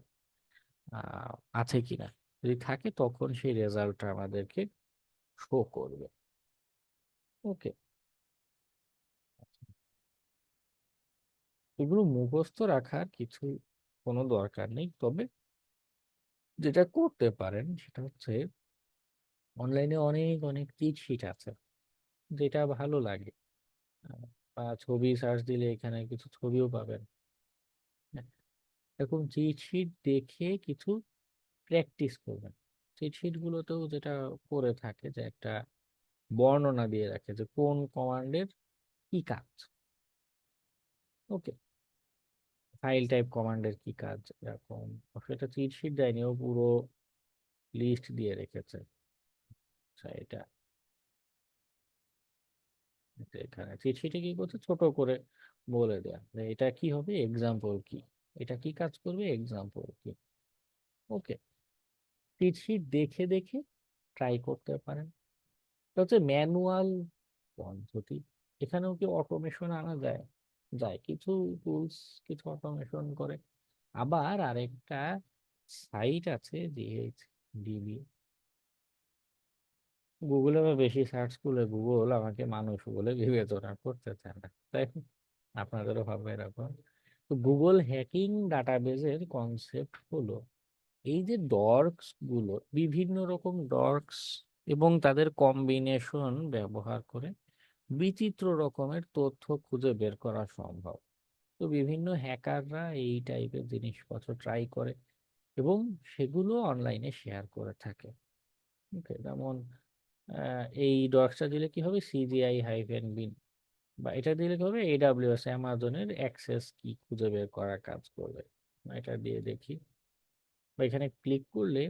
আছে কিনা। যদি থাকে তখন সেই রেজাল্টটা আমাদেরকে শো করবে। ওকে, এগুলো মুখস্থ রাখার কিছু কোনো দরকার নেই, তবে যেটা করতে পারেন সেটা হচ্ছে অনলাইনে অনেক অনেক চিট শিট আছে, যেটা ভালো লাগে। আহ, বা ছবি সার্চ দিলে এখানে কিছু ছবিও পাবেন। হ্যাঁ, এরকম চিট শিট দেখে কিছু প্র্যাকটিস করবেন। চিট শিট গুলোতেও যেটা করে থাকে যে একটা বর্ণনা দিয়ে রাখে যে কোন কমান্ডের কি কাজ। ওকে, ফাইল টাইপ কমান্ডের কি কাজ, এরকম সেটা চিট শিট দেয়নি, ও পুরো লিস্ট দিয়ে রেখেছে। আচ্ছা, এটা এটা এখানে চিট শিটে কি করছে, ছোট করে বলে দেয়া যে এটা কি হবে, এক্সাম্পল কি, এটা কি কাজ করবে, এক্সাম্পল কি। ওকে, চিট শিট দেখে দেখে ট্রাই করতে পারেন। এটা হচ্ছে ম্যানুয়াল পদ্ধতি। এখানেও কি অটোমেশন আনা যায়, যায় কিছু টুলস, কিছু অটোমেশন করে। আবার আরেকটা সাইট আছে জিএইচডিবি, গুগলে বা বেশি সার্চ করলে গুগল আমাকে মানুষ বলে বিবেচনা করতে চায় না, তাই আপনাদেরও ভাবে এরকম। তো গুগল হ্যাকিং ডাটাবেজের কনসেপ্ট হলো এই যে ডর্কস গুলো, বিভিন্ন রকম ডর্কস এবং তাদের কম্বিনেশন ব্যবহার করে বিচিত্র রকমের তথ্য খুঁজে বের করা সম্ভব। তো বিভিন্ন হ্যাকাররা এই টাইপের জিনিসপত্র ট্রাই করে এবং সেগুলো অনলাইনে শেয়ার করে থাকে। ওকে, যেমন এই ডক্সটা দিলে কি হবে, সিজিআই হাইফেন বিন, বা এটা দিলে কি হবে, এডাব্লিউএস অ্যামাজনের অ্যাক্সেস কি খুঁজে বের করার কাজ করবে। এটা দিয়ে দেখি, বা এখানে ক্লিক করলে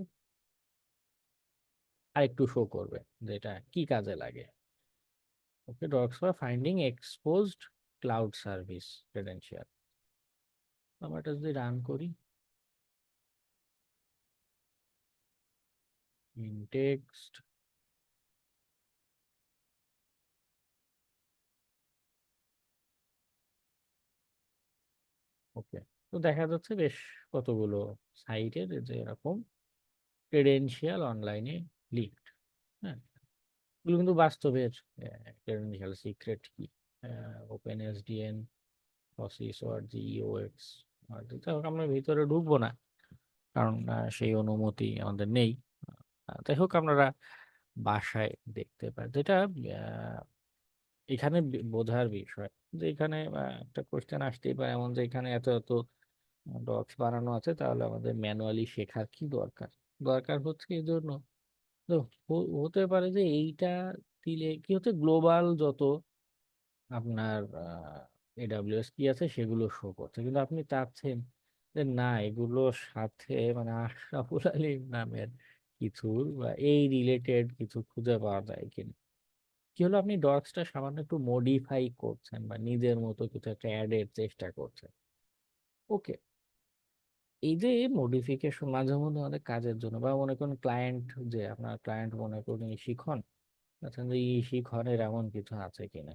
আরেকটু শো করবে যে এটা কি কাজে লাগে। Okay, docs for finding exposed cloud service credential. আমরা এটা যদি রান করি, ইন টেক্সট, ওকে, তো দেখা যাচ্ছে বেশ কতগুলো সাইটের যে এরকম ক্রেডেনশিয়াল অনলাইনে লিকড। হ্যাঁ, এগুলো কিন্তু বাস্তবের ক্রেডেনশিয়াল সিক্রেট কি, ওপেন এসডিএন, অসিস ওর জিওএক্স, আমরা ভিতরে ঢুকবো না, কারণ সেই অনুমতি আমাদের নেই। যাই হোক, আপনারা বাসায় দেখতে পারেন। যেটা আহ, এখানে বোঝার বিষয় যে এখানে একটা কোশ্চেন আসতেই পারে এমন যে এখানে এত এত ডক্স বানানো আছে, তাহলে আমাদের ম্যানুয়ালি শেখার কি দরকার? দরকার হচ্ছে এই জন্য তো হতে পারে যে এইটা দিলে কি হচ্ছে, গ্লোবাল যত আপনার এডাব্লিউএস কি আছে সেগুলো শো করছে, কিন্তু আপনি চাচ্ছেন যে না, এগুলোর সাথে মানে আশরাফুল আলীম নামের কিছু বা এই রিলেটেড কিছু খুঁজে পাওয়া যায় কিনা। কি হলো, আপনি ডক্সটা সামান্য একটু মডিফাই করছেন বা নিজের মতো কিছু একটা অ্যাড এর চেষ্টা করছেন। ওকে, এই যে মডিফিকেশন মাঝে মধ্যে আমাদের কাজের জন্য, বা মনে করুন ক্লায়েন্ট, যে আপনার ক্লায়েন্ট মনে করুন শিখন আচ্ছা, যে এই শিখনের এমন কিছু আছে কিনা,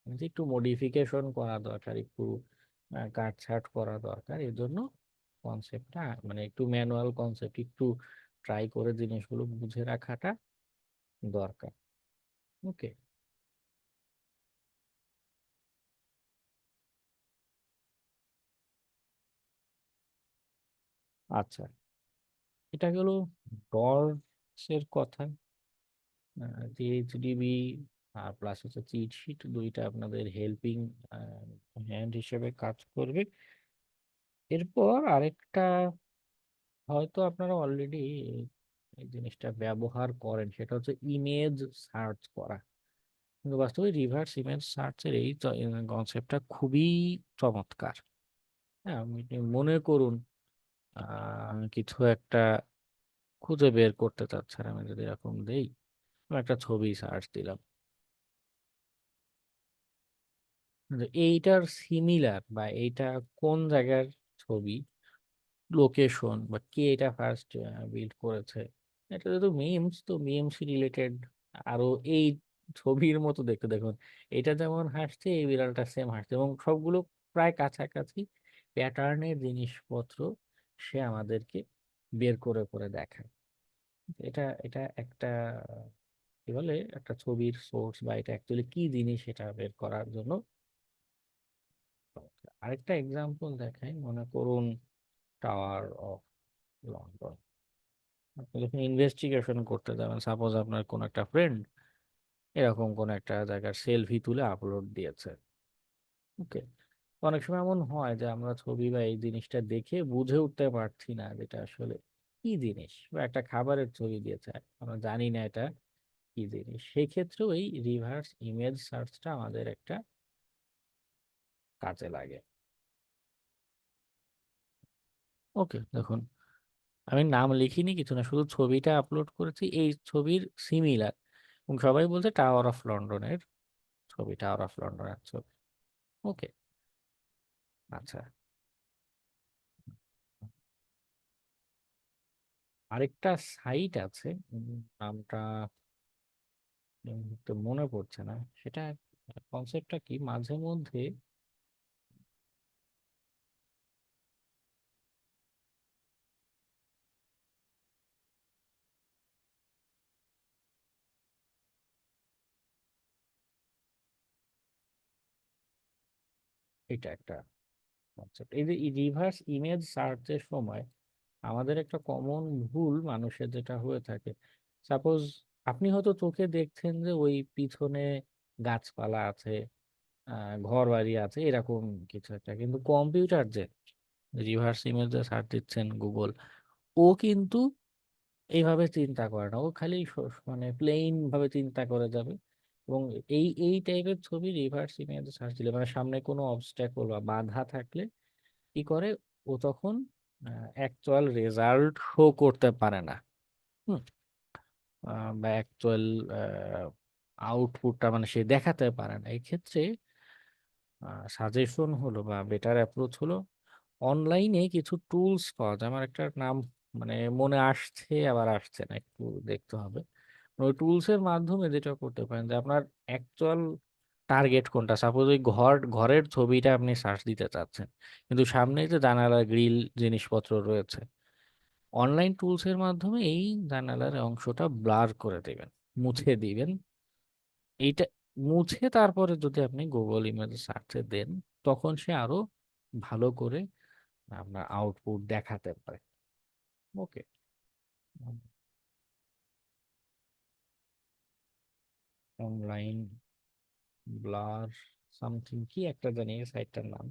যে একটু মডিফিকেশন করা দরকার, একটু কাটছাট করা দরকার। এর জন্য কনসেপ্টটা মানে একটু ম্যানুয়াল কনসেপ্ট একটু ট্রাই করে জিনিসগুলো বুঝে রাখাটা দরকার। ওকে, আচ্ছা, এটা গেল ডটস এর কথা। জিএইচডিবি আর প্লাস হচ্ছে চিট শিট, দুইটা আপনাদের হেল্পিং হ্যান্ড হিসেবে কাজ করবে। এরপর আরেকটা হয়তো আপনারা অলরেডি এই জিনিসটা ব্যবহার করেন, সেটা হচ্ছে ইমেজ সার্চ করা। কিন্তু বাস্তবে রিভার্স ইমেজ সার্চের এই কনসেপ্টটা খুবই চমৎকার। হ্যাঁ, আপনি মনে করুন কিছু একটা খুঁজে বের করতে চাচ্ছেন, আমি যদি এরকম দেই, আমি একটা ছবি সার্চ দিলাম, যে এইটার সিমিলার বা এইটা কোন জায়গার ছবি, লোকেশন বা কে এটা ফার্স্ট বিল্ড করেছে, এটা যেহেতু মিমস, তো মিমস রিলেটেড আরো এই ছবির মতো দেখতে দেখুন, এটা যেমন হাসছে এই বিড়ালটা সেম হাসছে, এবং সবগুলো প্রায় কাছাকাছি প্যাটার্নের জিনিসপত্র সে আমাদেরকে বের করে করে দেখায়। এটা এটা একটা কি বলে, একটা ছবির সোর্স বা এটা অ্যাকচুয়ালি কি জিনিস সেটা বের করার জন্য। আরেকটা এক্সাম্পল দেখাই, মনে করুন টাওয়ার অফ লন্ডন। আপনি যখন ইনভেস্টিগেশন করতে যাবেন, সাপোজ আপনার কোন একটা ফ্রেন্ড এরকম কোন একটা জায়গার সেলফি তুলে আপলোড দিয়েছে। ওকে, অনেক সময় এমন হয় যে আমরা ছবি বা এই জিনিসটা দেখে বুঝে উঠতে পারছি না যেটা আসলে কি জিনিস, বা একটা খাবারের ছবি দিয়েছে, আমরা জানি না এটা কি জিনিস। সেই ক্ষেত্রেও এই রিভার্স ইমেজ সার্চটা আমাদের একটা কাজে লাগে। ওকে, দেখুন, আমি নাম লিখিনি কিছু না, শুধু ছবিটা আপলোড করেছি, এই ছবির সিমিলার, এবং সবাই বলছে টাওয়ার অফ লন্ডনের ছবি, টাওয়ার অফ লন্ডনের ছবি। ওকে, আচ্ছা, আরেকটা সাইট আছে, নামটা এই মুহূর্তে মনে পড়ছে না, সেটা কনসেপ্টটা কি, মাঝে মধ্যে এটা একটা কনসেপ্ট, এই যে রিভার্স ইমেজ সার্চের সময় আমাদের একটা কমন ভুল মানুষের যেটা হয়ে থাকে, সাপোজ আপনি হয়তো চোখে দেখছেন যে ওই পিছনে গাছপালা আছে, ঘর বাড়ি আছে, এরকম কিছু একটা, কিন্তু কম্পিউটার যে রিভার্স ইমেজ সার্চ দিচ্ছেন গুগল, ও কিন্তু এইভাবে চিন্তা করে না, ও খালি মানে প্লেন ভাবে চিন্তা করে যাবে। এবং এই টাইপের ছবি রিভার্স ইমেজ সার্চ দিলে, মানে সামনে কোনো অবস্ট্যাকল বা বাধা থাকলে কি করে, ও তখন অ্যাকচুয়াল রেজাল্ট শো করতে পারে না। হুম, বা অ্যাকচুয়াল আউটপুটটা মানে সে দেখাতে পারে না। এই ক্ষেত্রে সাজেশন হলো বা বেটার অ্যাপ্রোচ হলো, অনলাইনে কিছু টুলস পাওয়া যায়, আমার একটা নাম মানে মনে আসছে আবার আসছে না, একটু দেখতে হবে। ওই টুলস এর মাধ্যমে যেটা করতে পারেন যে আপনার অ্যাকচুয়াল টার্গেট কোনটা, সাপোজ ওই ঘরের ছবিটা আপনি সার্চ দিতে চাচ্ছেন, কিন্তু সামনে যে জানালা গ্রিল জিনিসপত্র রয়েছে, অনলাইন টুলস এর মাধ্যমে এই জানালার অংশটা ব্লার করে দিবেন, মুছে দিবেন। এইটা মুছে তারপরে যদি আপনি গুগল ইমেজ সার্চে দেন, তখন সে আরো ভালো করে আপনার আউটপুট দেখাতে পারে। ওকে, অনলাইন ব্লার সামথিং কি একটা জানি সাইটটার নাম,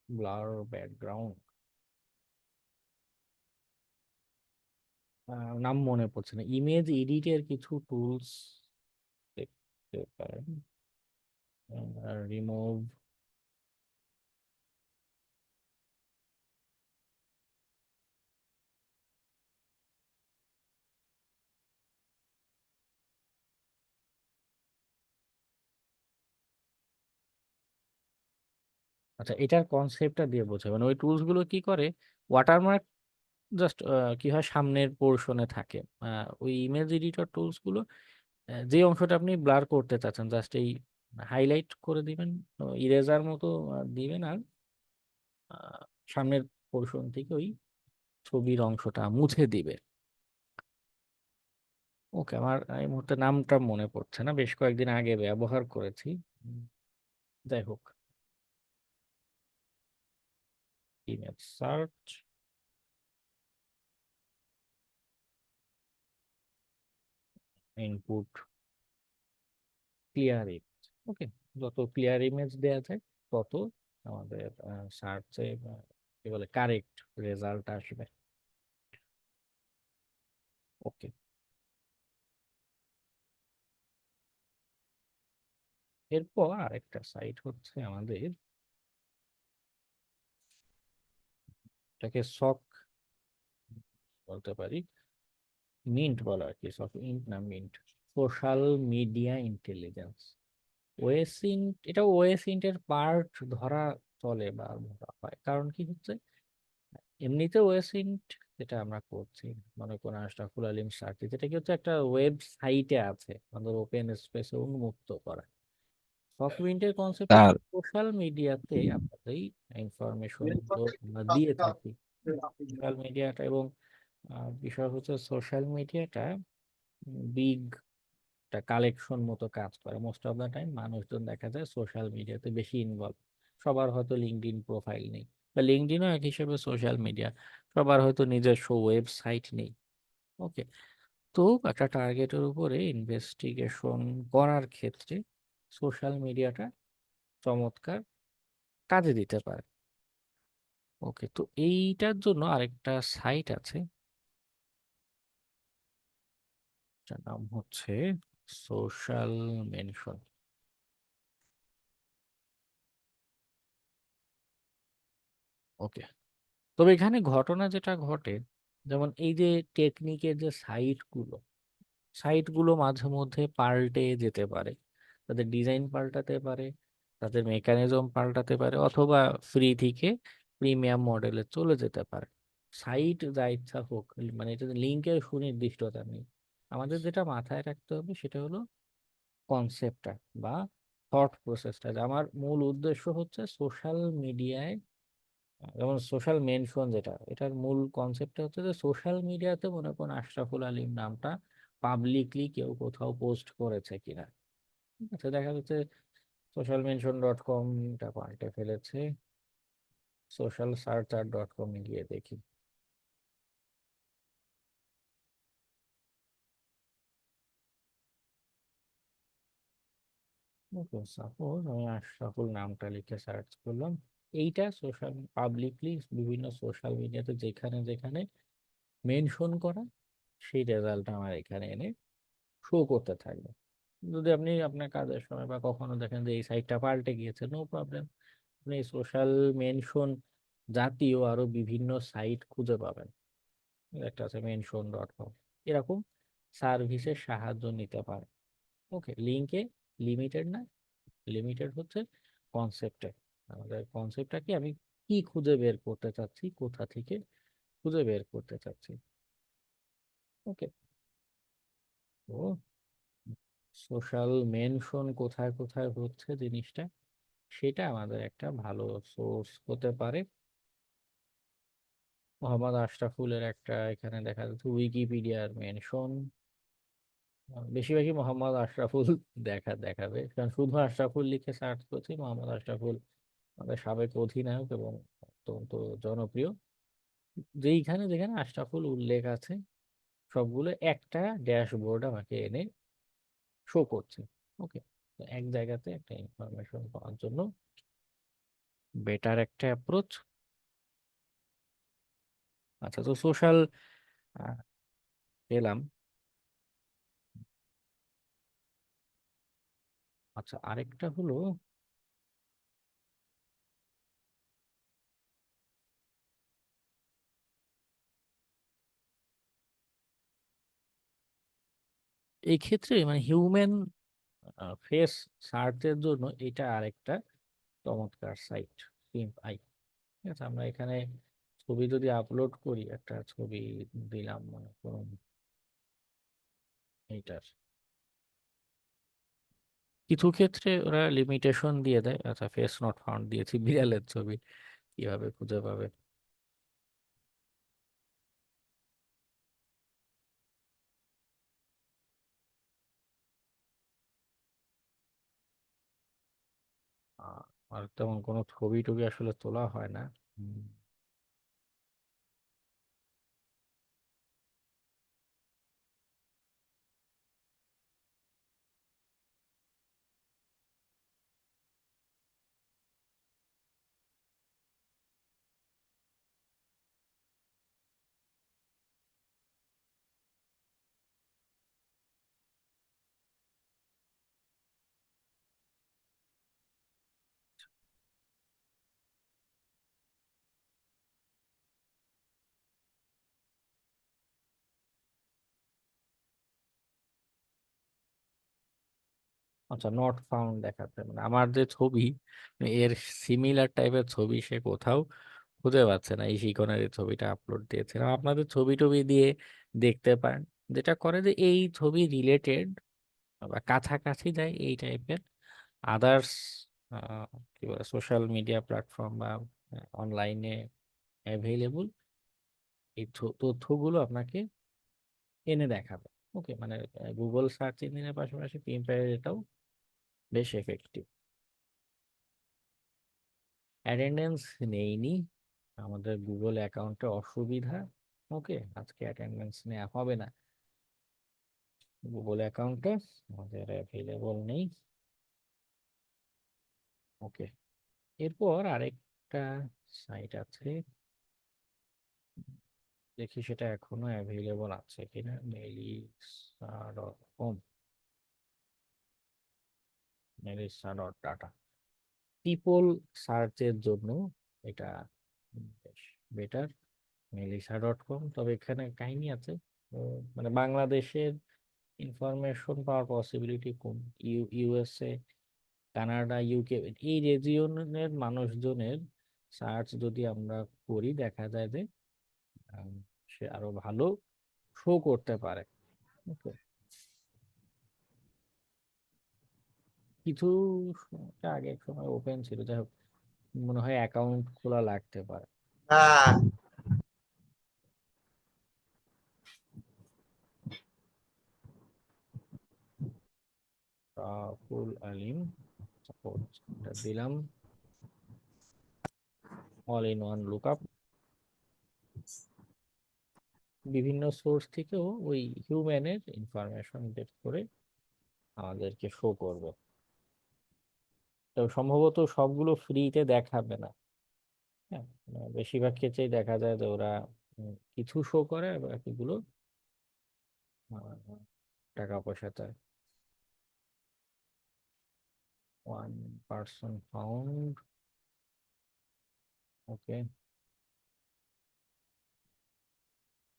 ব্লার ব্যাকগ্রাউন্ড, নাম মনে পড়ছে না। ইমেজ এডিটের কিছু টুলস দেখতে পারেন, রিমুভ, আচ্ছা এটার কনসেপ্টটা দিয়ে বোঝাবেন। মানে ওই টুলস গুলো কি করে, ওয়াটারমার্ক জাস্ট কি হয় সামনের পোর্শনে থাকে, ওই ইমেজ এডিটর টুলস গুলো যে অংশটা আপনি ব্লার করতে চাচ্ছেন জাস্ট এই হাইলাইট করে দিবেন, ইরেজার মতো দিবেন, আর আহ, সামনের পোর্শন থেকে ওই ছবির অংশটা মুছে দিবে। ওকে, আমার এই মুহূর্তে নামটা মনে পড়ছে না, বেশ কয়েকদিন আগে ব্যবহার করেছি। উম, যাই হোক, image search, input clear image. Okay, যত ক্লিয়ার ইমেজ দেওয়া যায় তত আমাদের সার্চে কি বলে কারেক্ট রেজাল্ট আসবে। ওকে, এরপর আরেকটা সাইট হচ্ছে আমাদের, এটাকে সক বলতে পারি, মিন্ট বলা আর কি, সক ইন্ট না মিন্ট, সোশ্যাল মিডিয়া ইন্টেলিজেন্স। ওয়েসিন্ট, এটা ওয়েসিন্টের পার্ট ধরা চলে বা ধরা হয়, কারণ কি হচ্ছে এমনিতে ওয়েসিন্ট যেটা আমরা করছি, মনে করেন আশরাফুল আলিম সার্চ, যেটা কি হচ্ছে একটা ওয়েবসাইটে আছে আমাদের ওপেন স্পেসে উন্মুক্ত করা। সফটউইন্ডের কনসেপ্ট তার সোশ্যাল মিডিয়াতে আপনাদের এই ইনফরমেশন গুলো আমরা দিয়ে থাকি। সোশ্যাল মিডিয়াটা এবং বিষয় হচ্ছে সোশ্যাল মিডিয়াটা বিগ একটা কালেকশন মতো কাজ করে। মোস্ট অফ দ্য টাইম মানুষজন দেখা যায় সোশ্যাল মিডিয়াতে বেশি ইনভলভ। সবার হয়তো লিঙ্কডইন প্রোফাইল নেই, বা লিঙ্কডইনও এক হিসেবে সোশ্যাল মিডিয়া। সবার হয়তো নিজস্ব ওয়েবসাইট নেই। ওকে, তো একটা টার্গেটের উপরে ইনভেস্টিগেশন করার ক্ষেত্রে সোশ্যাল মিডিয়াটা চমৎকার কাজে দিতে পারে। ওকে, তো এইটার জন্য আরেকটা সাইট আছে, যার নাম হচ্ছে সোশ্যাল মেনশন। ওকে, তবে এখানে ঘটনা যেটা ঘটে, যেমন এই যে টেকনিকের যে সাইটগুলো মাঝে মধ্যে পাল্টে যেতে পারে, তাদের ডিজাইন পাল্টাতে পারে, তাদের মেকানিজম পাল্টাতে পারে, অথবা ফ্রি থেকে প্রিমিয়াম মডেলে চলে যেতে পারে। সাইট যা ইচ্ছা হোক, মানে এটা লিঙ্কের সুনির্দিষ্টতা নেই। আমাদের যেটা মাথায় রাখতে হবে সেটা হলো কনসেপ্টটা বা থট প্রসেসটা। আমার মূল উদ্দেশ্য হচ্ছে সোশ্যাল মিডিয়ায়, যেমন সোশ্যাল মেনশন যেটা, এটার মূল কনসেপ্টটা হচ্ছে যে সোশ্যাল মিডিয়াতে মনে করুন আশরাফুল আলীম নামটা পাবলিকলি কেউ কোথাও পোস্ট করেছে কিনা। ঠিক আছে, দেখা যাচ্ছে social mention.com এটা পাল্টে ফেলেছে, socialsearcher.com এ গিয়ে দেখি। ওকে, সাপোজ আমি আশরাফুল নামটা লিখে সার্চ করলাম, এইটা সোশ্যাল পাবলিকলি বিভিন্ন সোশ্যাল মিডিয়াতে যেখানে যেখানে মেনশন করা, সেই রেজাল্ট আমার এখানে এনে শো করতে থাকবে। যদি আপনি আপনার কাজের সময় বা কখনো দেখেন যে এই সাইটটা পাল্টে গিয়েছে, নো প্রবলেম, আপনি সোশ্যাল মেনশন জাতীয় আরো বিভিন্ন সাইট খুঁজে পাবেন। একটা আছে mention.com, এরকম সার্ভিসের সাহায্য নিতে পারে। ওকে, লিঙ্কে লিমিটেড না, লিমিটেড হচ্ছে কনসেপ্টে। আমাদের কনসেপ্টটা কি, আমি কি খুঁজে বের করতে চাচ্ছি, কোথা থেকে খুঁজে বের করতে চাচ্ছি। ওকে, তো সোশ্যাল মেনশন কোথায় কোথায় হচ্ছে জিনিসটা, সেটা আমাদের একটা ভালো সোর্স হতে পারে। মোহাম্মদ আশরাফুলের একটা এখানে দেখা যাচ্ছে উইকিপিডিয়ার মেনশন, বেশিরভাগই মোহাম্মদ আশরাফুল দেখাবে, কারণ শুধু আশরাফুল লিখে সার্চ করছি, মোহাম্মদ আশরাফুল আমাদের সাবেক অধিনায়ক এবং অত্যন্ত জনপ্রিয়, যেখানে যেখানে আশরাফুল উল্লেখ আছে সবগুলো একটা ড্যাশবোর্ড আমাকে এনে শো করছে। ওকে, এক জায়গাতে একটা ইনফরমেশন পাওয়ার জন্য বেটার একটা অ্যাপ্রোচ। আচ্ছা, তো সোশ্যাল পেলাম। আচ্ছা, আরেকটা হলো এই ক্ষেত্রে মানে হিউম্যান ফেস সার্চের জন্য এটা আরেকটা চমৎকার সাইট, পিম্প আই। ঠিক আছে, আমরা এখানে ছবি যদি আপলোড করি, একটা ছবি দিলাম মনে করুন এইটার, কিছু ক্ষেত্রে ওরা লিমিটেশন দিয়ে দেয়। আচ্ছা, ফেস নট ফাউন্ড দিয়েছি, বিড়ালের ছবি কিভাবে খুঁজে পাবে? আর তেমন কোনো ছবি টবি আসলে তোলা হয় না। হুম, আচ্ছা, নট ফাউন্ড দেখাচ্ছে মানে আমার যে ছবি, এর সিমিলার টাইপের ছবি সে কোথাও খুঁজে পাচ্ছে না। এই শিকনের এই ছবিটা আপলোড দিয়েছিলাম, আপনাদের ছবি টবি দিয়ে দেখতে পারেন। যেটা করে যে এই ছবি রিলেটেড বা কাছাকাছি যায় এই টাইপের আদার্স কি বলে সোশ্যাল মিডিয়া প্ল্যাটফর্ম বা অনলাইনে অ্যাভেলেবল এই তথ্যগুলো আপনাকে এনে দেখাবে। ওকে, মানে গুগল সার্চ ইঞ্জিনের পাশাপাশি পিম্পের এটাও বেশ এফেক্টিভ। অ্যাটেন্ডেন্স নেইনি, আমাদের গুগল অ্যাকাউন্টে অসুবিধা। ওকে, আজকে অ্যাটেন্ডেন্স নেওয়া হবে না, গুগল অ্যাকাউন্টে আমাদের অ্যাভেলেবল নেই। ওকে, এরপর আরেকটা সাইট আছে, দেখি সেটা এখনো অ্যাভেলেবল আছে কিনা। মেলিসা.com, মেলিসা.ডাটা। পিপল সার্চের জন্য এটা বেশ বেটার, মেলিসা.com। তবে এখানে কাহিনী আছে, মানে বাংলাদেশের ইনফরমেশন পাওয়ার পসিবিলিটি কম। ইউএসএ, কানাডা, ইউকে এই রিজিয়নের মানুষজনের সার্চ যদি আমরা করি, দেখা যায় যে আম, সে আরো ভালো শো করতে পারে। ওকে, কিছু আগে এক সময় ওপেন ছিল, যাই হোক মনে হয় অ্যাকাউন্ট খোলা লাগতে পারে। হ্যাঁ, রাফুল আলিম সাপোজ এটা দিলাম, অল ইন ওয়ান লুকআপ। বিভিন্ন সোর্স থেকেও ওই হিউম্যানের ইনফরমেশন বের করে আমাদেরকে শো করবে। তবে সম্ভবত সবগুলো ফ্রিতে দেখাবে না। হ্যাঁ, বেশিরভাগ ক্ষেত্রেই দেখা যায় যে ওরা কিছু শো করে আর বাকিগুলো আহ, টাকা পয়সা চায়। 1 person found। ওকে,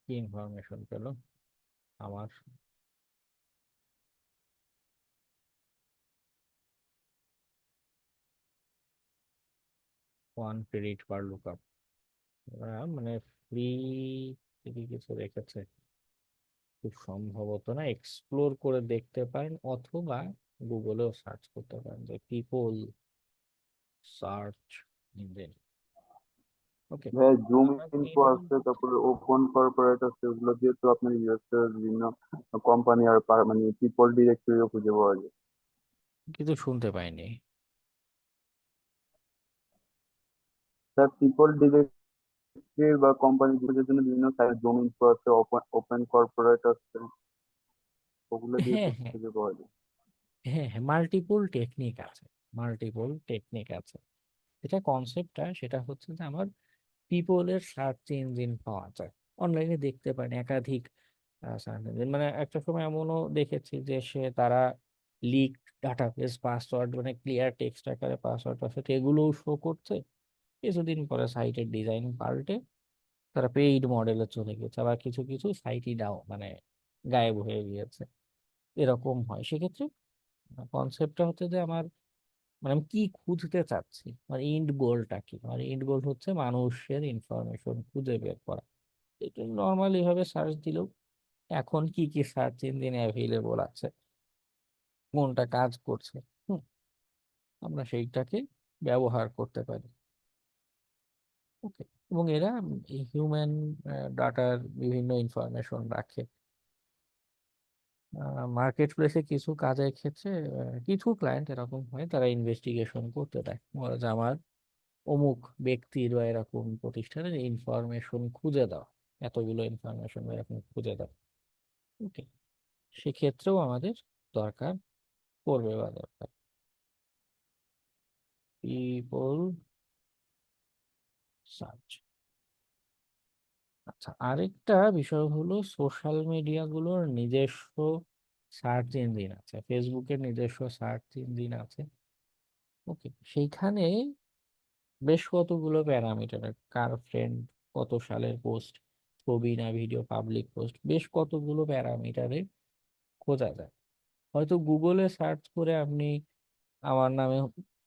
কি ইনফরমেশন পেলো আমার? 1 credit per lookup। ওরা মানে ফ্রি যদি কিছু রেখেছে, খুব সম্ভবত না, এক্সপ্লোর করে দেখতে পারেন অথবা গুগলেও সার্চ করতে পারেন যে পিপল সার্চ ইঞ্জিন। ওকে, ভাই জুম আমরা ইনফো মেইনলি আছে, তারপরে ওপেন কর্পোরেট আছে, ওগুলো দিয়ে তো আপনার ইউএস এর বিভিন্ন কোম্পানি আর মানে পিপল ডিরেক্টরিও খুঁজে পাওয়া যায়। কিছু শুনতে পাইনি। স্যার পিপল ডিরেক্টরি বা কোম্পানি জন্য বিভিন্ন সাইট ডোমেইন আছে, ওপেন ওপেন কর্পোরেট আছে, ওগুলো দিয়ে তো হ্যাঁ হ্যাঁ খুঁজে পাওয়া যায়। হ্যাঁ হ্যাঁ, মাল্টিপল টেকনিক আছে, মাল্টিপল টেকনিক আছে। এটা কনসেপ্টটা সেটা হচ্ছে যে আমার পিপলের সার্চ ইঞ্জিন পাওয়া যায়, অনলাইনে দেখতে পারেন একাধিক সার্চ ইঞ্জিন। মানে একটা সময় এমনও দেখেছি যে তারা লিক ডাটাবেস পাসওয়ার্ড, মানে ক্লিয়ার টেক্সট আকারে পাসওয়ার্ড এগুলোও শো করছে। কিছুদিন পরে সাইটের ডিজাইন পাল্টে তারা পেইড মডেলে চলে গেছে, আবার কিছু কিছু সাইটই মানে গায়েব হয়ে গিয়েছে, এরকম হয়। সেক্ষেত্রে কনসেপ্টটা হচ্ছে যে আমার, মানে আমি কি খুঁজতে চাচ্ছি, মানে ইন্ড গোলটা কি। মানে ইন্ড গোল হচ্ছে মানুষের ইনফরমেশন খুঁজে বের করা। এটা নর্মালি ভাবে সার্চ দিলেও এখন কি কি সার্চ ইঞ্জিন অ্যাভেলেবল আছে, কোনটা কাজ করছে, হুম, আমরা সেইটাকে ব্যবহার করতে পারি। ওকে, এবং এরা এই হিউম্যান ডাটার বিভিন্ন ইনফরমেশন রাখে। মার্কেট প্লেসে কিছু কাজের ক্ষেত্রে কিছু ক্লায়েন্ট এরকম হয়, তারা ইনভেস্টিগেশন করতে দেয়, বলে যে আমার অমুক ব্যক্তির বা এরকম প্রতিষ্ঠানের ইনফরমেশন খুঁজে দাও, এতগুলো ইনফরমেশন বা এরকম খুঁজে দাও। ওকে, সেক্ষেত্রেও আমাদের দরকার পড়বে বা দরকার পিপল সার্চ। আচ্ছা, আরেকটা বিষয় হলো সোশ্যাল মিডিয়া গুলোর নিজস্ব সার্চ ইঞ্জিন আছে, ফেসবুকের নিজস্ব সার্চ ইঞ্জিন আছে। ওকে, সেইখানে বেশ কতগুলো প্যারামিটার, কার ফ্রেন্ড, কত সালের পোস্ট, ছবি না ভিডিও, পাবলিক পোস্ট, বেশ কতগুলো প্যারামিটারে খোঁজা যায়। হয়তো গুগলে সার্চ করে আপনি আমার নামে,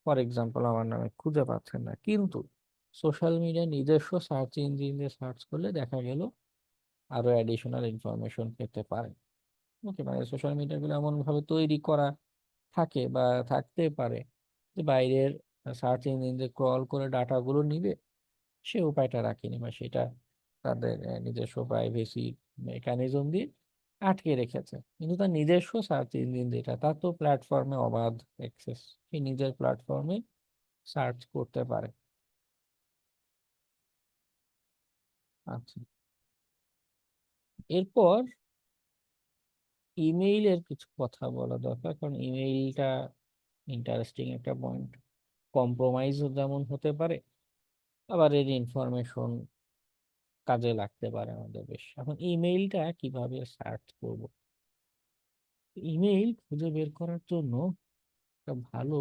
ফর এক্সাম্পল আমার নামে খুঁজে পাচ্ছেন না, কিন্তু সোশ্যাল মিডিয়া নিজস্ব সার্চ ইঞ্জিন দিয়ে সার্চ করলে দেখা গেল আরো অ্যাডিশনাল ইনফরমেশন পেতে পারেন। ওকে, মানে সোশ্যাল মিডিয়াগুলো এমন ভাবে তৈরি করা থাকে বা থাকতে পারে যে বাইরের সার্চ ইঞ্জিন যে ক্রল করে ডাটাগুলো নিবে, সে উপায়টা রাখেনি, বা সেটা তাদের নিজস্ব প্রাইভেসি মেকানিজম দিয়ে আটকে রেখেছে। কিন্তু তার নিজস্ব সার্চ ইঞ্জিন যেটা, তার তো প্ল্যাটফর্মে অবাধ অ্যাক্সেস, সে নিজের প্ল্যাটফর্মে সার্চ করতে পারে। আচ্ছা, এরপর ইমেইলের কিছু কথা বলা দরকার, কারণ ইমেইলটা ইন্টারেস্টিং একটা পয়েন্ট। কম্প্রোমাইজও যেমন হতে পারে, আবার এর ইনফরমেশন কাজে লাগতে পারে আমাদের বেশ। এখন ইমেইলটা কিভাবে সার্চ করব? ইমেইল খুঁজে বের করার জন্য একটা ভালো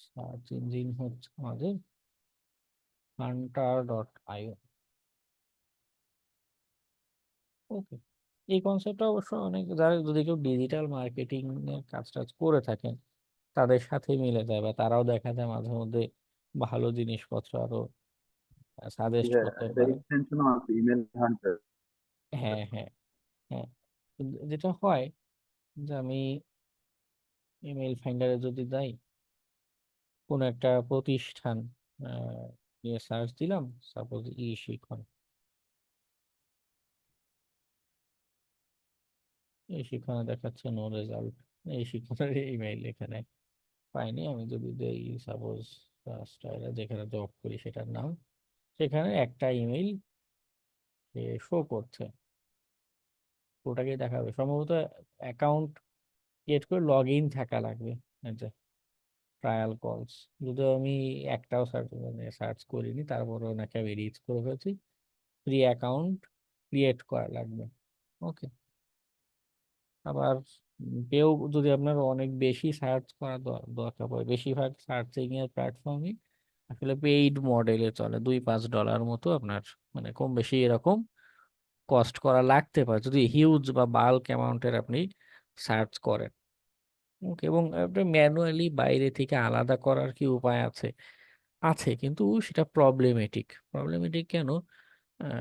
সার্চ ইঞ্জিন হচ্ছে আমাদের hunter.io। ওকে, এই কনসেপ্টটা অবশ্য অনেক, যারা যদি কেউ ডিজিটাল মার্কেটিং এর কাজ টাজ করে থাকেন তাদের সাথে মিলে যায়, বা তারাও দেখা যায় মাঝে মধ্যে ভালো জিনিসপত্র আরো সাজেস্ট হ্যাঁ, করতে এটা পারে। এক্সটেনশনও আছে, ইমেল হান্টার। হ্যাঁ হ্যাঁ হ্যাঁ, যেটা হয় যে আমি ইমেল ফাইন্ডারে যদি যাই, কোনো একটা প্রতিষ্ঠান আহ, নিয়ে সার্চ দিলাম, সাপোজ শিখন, এই শিক্ষণে দেখাচ্ছে নো রেজাল্ট, এই শিক্ষণের ইমেইল এখানে পাইনি। আমি যদি দেই সাপোজ যেখানে জব করি সেটার নাম, সেখানে একটা ইমেইল শো করছে, ওটাকে দেখাবে সম্ভবত অ্যাকাউন্ট ক্রিয়েট করে লগ ইন থাকা লাগবে। এই যে ট্রায়াল কলস, যদিও আমি একটাও সার্চ করিনি, তারপরে ওনাকে আমি রিচ করে ফেলছি, ফ্রি অ্যাকাউন্ট ক্রিয়েট করা লাগবে। ওকে, আবার কেউ যদি আপনার অনেক বেশি সার্চ করা দরকার পড়ে, বেশিরভাগ সার্চিং এর প্ল্যাটফর্মই আসলে পেইড মডেলে চলে, $2-5 মতো আপনার, মানে কম বেশি এরকম কস্ট করা লাগতে পারে যদি হিউজ বা বাল্ক অ্যামাউন্টের আপনি সার্চ করেন। ওকে, এবং আপনি ম্যানুয়ালি বাইরে থেকে আলাদা করার কি উপায় আছে? আছে, কিন্তু সেটা প্রবলেমেটিক। প্রবলেমেটিক কেন?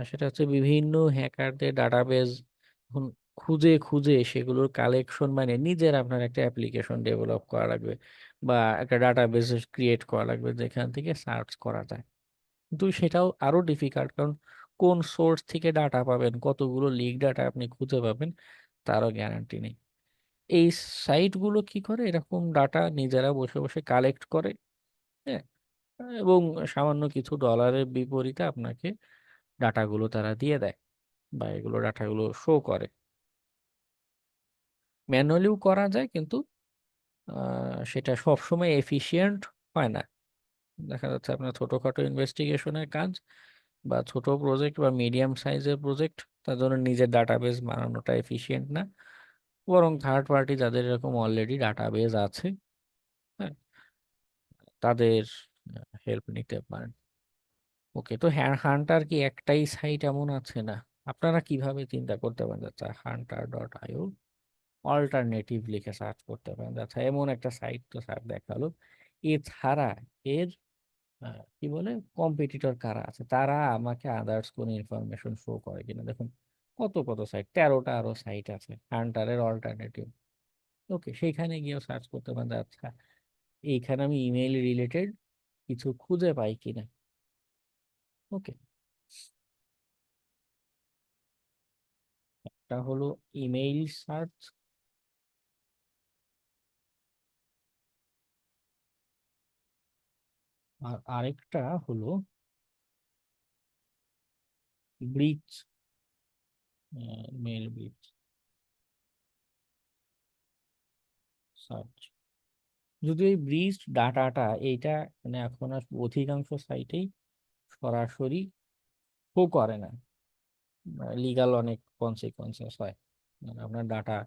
সেটা হচ্ছে বিভিন্ন হ্যাকারদের ডাটাবেজ এখন খুঁজে খুঁজে সেগুলোর কালেকশন, মানে নিজের আপনার একটা অ্যাপ্লিকেশন ডেভেলপ করা লাগবে, বা একটা ডাটাবেস ক্রিয়েট করা লাগবে যেখান থেকে সার্চ করা যায়। কিন্তু সেটাও আরো ডিফিকাল্ট, কারণ কোন সোর্স থেকে ডাটা পাবেন, কতগুলো লিক ডাটা আপনি খুঁজে পাবেন তারও গ্যারান্টি নেই। এই সাইটগুলো কি করে, এরকম ডাটা নিজেরা বসে বসে কালেক্ট করে, হ্যাঁ, এবং সামান্য কিছু ডলারের বিপরীতে আপনাকে ডাটাগুলো তারা দিয়ে দেয় বা এগুলো ডাটাগুলো শো করে। ম্যানুয়ালিও করা যায়, কিন্তু সেটা সবসময় এফিশিয়েন্ট হয় না। দেখা যাচ্ছে আপনার ছোটখাটো ইনভেস্টিগেশনের কাজ বা ছোট প্রজেক্ট বা মিডিয়াম সাইজের প্রজেক্ট, তার জন্য নিজের ডাটাবেস বানানোটা এফিশিয়েন্ট না, বরং থার্ড পার্টি যাদের এরকম অলরেডি ডাটাবেস আছে, হ্যাঁ, তাদের হেল্প নিতে পারেন। ওকে, তো হ্যাঁ, হান্টার কি একটাই সাইট এমন আছে না? আপনারা কিভাবে চিন্তা করতে পারেন, আচ্ছা hunter.io অল্টারনেটিভ লিখে সার্চ করতে পারেন, আচ্ছা এমন একটা সাইট তো স্যার দেখালো, এছাড়া এর কি বলে কম্পিটিটর কারা আছে, তারা আমাকে আদার্স কোনো ইনফরমেশন শো করে কিনা। দেখুন কত কত সাইট, 13টা আরো সাইট আছে হান্টারের অল্টারনেটিভ। ওকে, সেইখানে গিয়েও সার্চ করতে পারেন যে আচ্ছা এইখানে আমি ইমেইল রিলেটেড কিছু খুঁজে পাই কিনা। ওকে, এটা হলো ইমেইল সার্চ, আর আরেকটা হলো ব্রিচ, মেল ব্রিচ সার্চ। যদিও এই ব্রিচ ডাটাটা এইটা মানে এখন আর অধিকাংশ সাইটেই সরাসরি শো করে না, লিগাল অনেক কনসিকোয়েন্সেস হয়। মানে আপনার ডাটা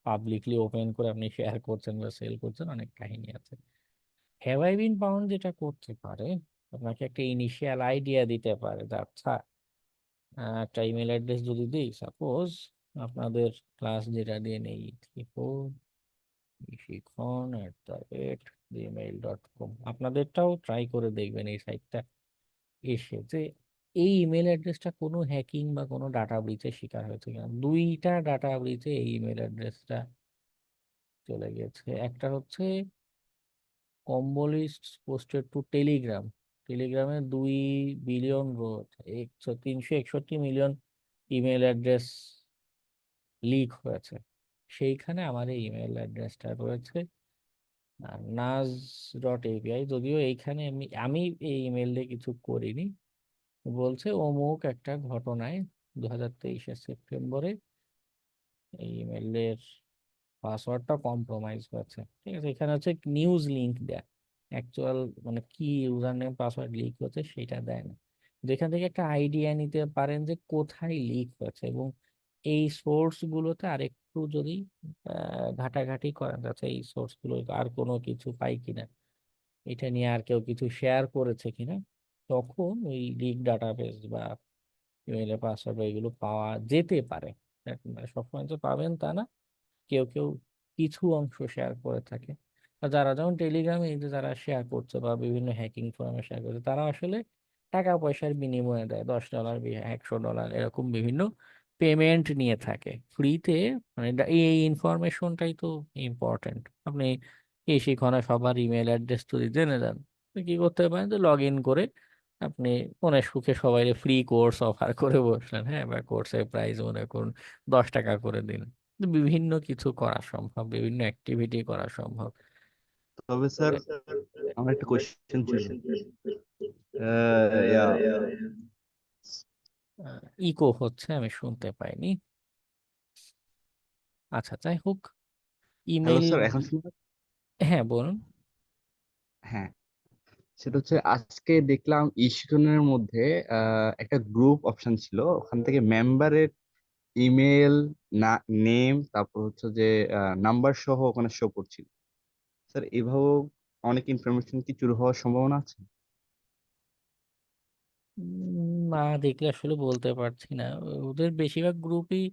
পাবলিকলি ওপেন করে আপনি শেয়ার করছেন বা সেল করছেন, অনেক কাহিনী আছে। হ্যাভ আই বিন ফাউন্ড যেটা করতে পারে, আপনাকে একটা ইনিশিয়াল আইডিয়া দিতে পারে যে আচ্ছা একটা ইমেল অ্যাড্রেস যদি দিই, সাপোজ আপনাদের ক্লাস যেটা দিয়ে নেই 34 শিখন@gmail.com, আপনাদেরটাও ট্রাই করে দেখবেন এই সাইটটা এসে যে এই ইমেল অ্যাড্রেসটা কোনো হ্যাকিং বা কোনো ডাটা ব্রিচের শিকার হয়েছে কিনা। দুইটা ডাটা ব্রিচে এই ইমেল অ্যাড্রেসটা চলে গেছে। একটা হচ্ছে combo list posted to Telegram, টেলিগ্রামে 2 billion row 361 million email address leak হয়েছে, সেইখানে আমার এই ইমেল অ্যাড্রেসটা রয়েছে। নাজ.এপিআই, যদিও এইখানে আমি আমি এই ইমেল দিয়ে কিছু করিনি, বলছে অমুক একটা ঘটনায় 2023 সেপ্টেম্বরে এই ইমেলের পাসওয়ার্ডটা কম্প্রোমাইজ হয়েছে। ঠিক আছে, এখানে হচ্ছে নিউজ লিঙ্ক দেয়, অ্যাকচুয়াল মানে কি ইউজার নেম পাসওয়ার্ড লিক হচ্ছে সেটা দেয় না। যেখান থেকে একটা আইডিয়া নিতে পারেন যে কোথায় লিক হয়েছে, এবং এই সোর্স গুলোতে আরেকটু যদি ঘাটাঘাটি করেন যাচ্ছে এই সোর্স গুলো আর কোনো কিছু পাই কিনা, এটা নিয়ে আর কেউ কিছু শেয়ার করেছে কিনা, তখন ওই লিক ডাটাবেস বা ইমেলের পাসওয়ার্ড এগুলো পাওয়া যেতে পারে। মানে সবসময় তো পাবেন তা না, কেউ কেউ কিছু অংশ শেয়ার করে থাকে। আর যারা যেমন টেলিগ্রামে এই যে যারা শেয়ার করছে বা বিভিন্ন হ্যাকিং ফোরামে শেয়ার করছে, তারা আসলে টাকা পয়সার বিনিময়ে দেয়, $10 $100 এরকম বিভিন্ন পেমেন্ট নিয়ে থাকে ফ্রিতে। মানে এই ইনফরমেশনটাই তো ইম্পর্টেন্ট। আপনি এই শিখনে সবার ইমেল অ্যাড্রেস যদি জেনে যান, তো কি করতে পারেন যে লগ ইন করে আপনি মনে সুখে সবাই ফ্রি কোর্স অফার করে বসলেন, হ্যাঁ, বা কোর্সের প্রাইস মনে করুন $10 করে দিন। বিভিন্ন কিছু করা সম্ভব, বিভিন্ন অ্যাক্টিভিটি করা সম্ভব। তবে স্যার আমার একটা কোয়েশ্চেন ছিল। ইয়া ইকো হচ্ছে, আমি শুনতে পাইনি। আচ্ছা যাই হোক, হ্যালো ইমেল, স্যার, এখন শুনতে? হ্যাঁ বলুন। হ্যাঁ, সেটা হচ্ছে আজকে দেখলাম ইস্যুনের মধ্যে একটা গ্রুপ অপশন ছিল, ওখান থেকে মেম্বারের ইমেল, না, নেম, তারপর হচ্ছে যে নাম্বার সহ ওখানে শো করছিল। স্যার এভাবেও অনেক ইনফরমেশন কি চুরি হওয়ার সম্ভাবনা আছে? না দেখলে আসলে বলতে পারছি না। ওদের বেশিরভাগ গ্রুপই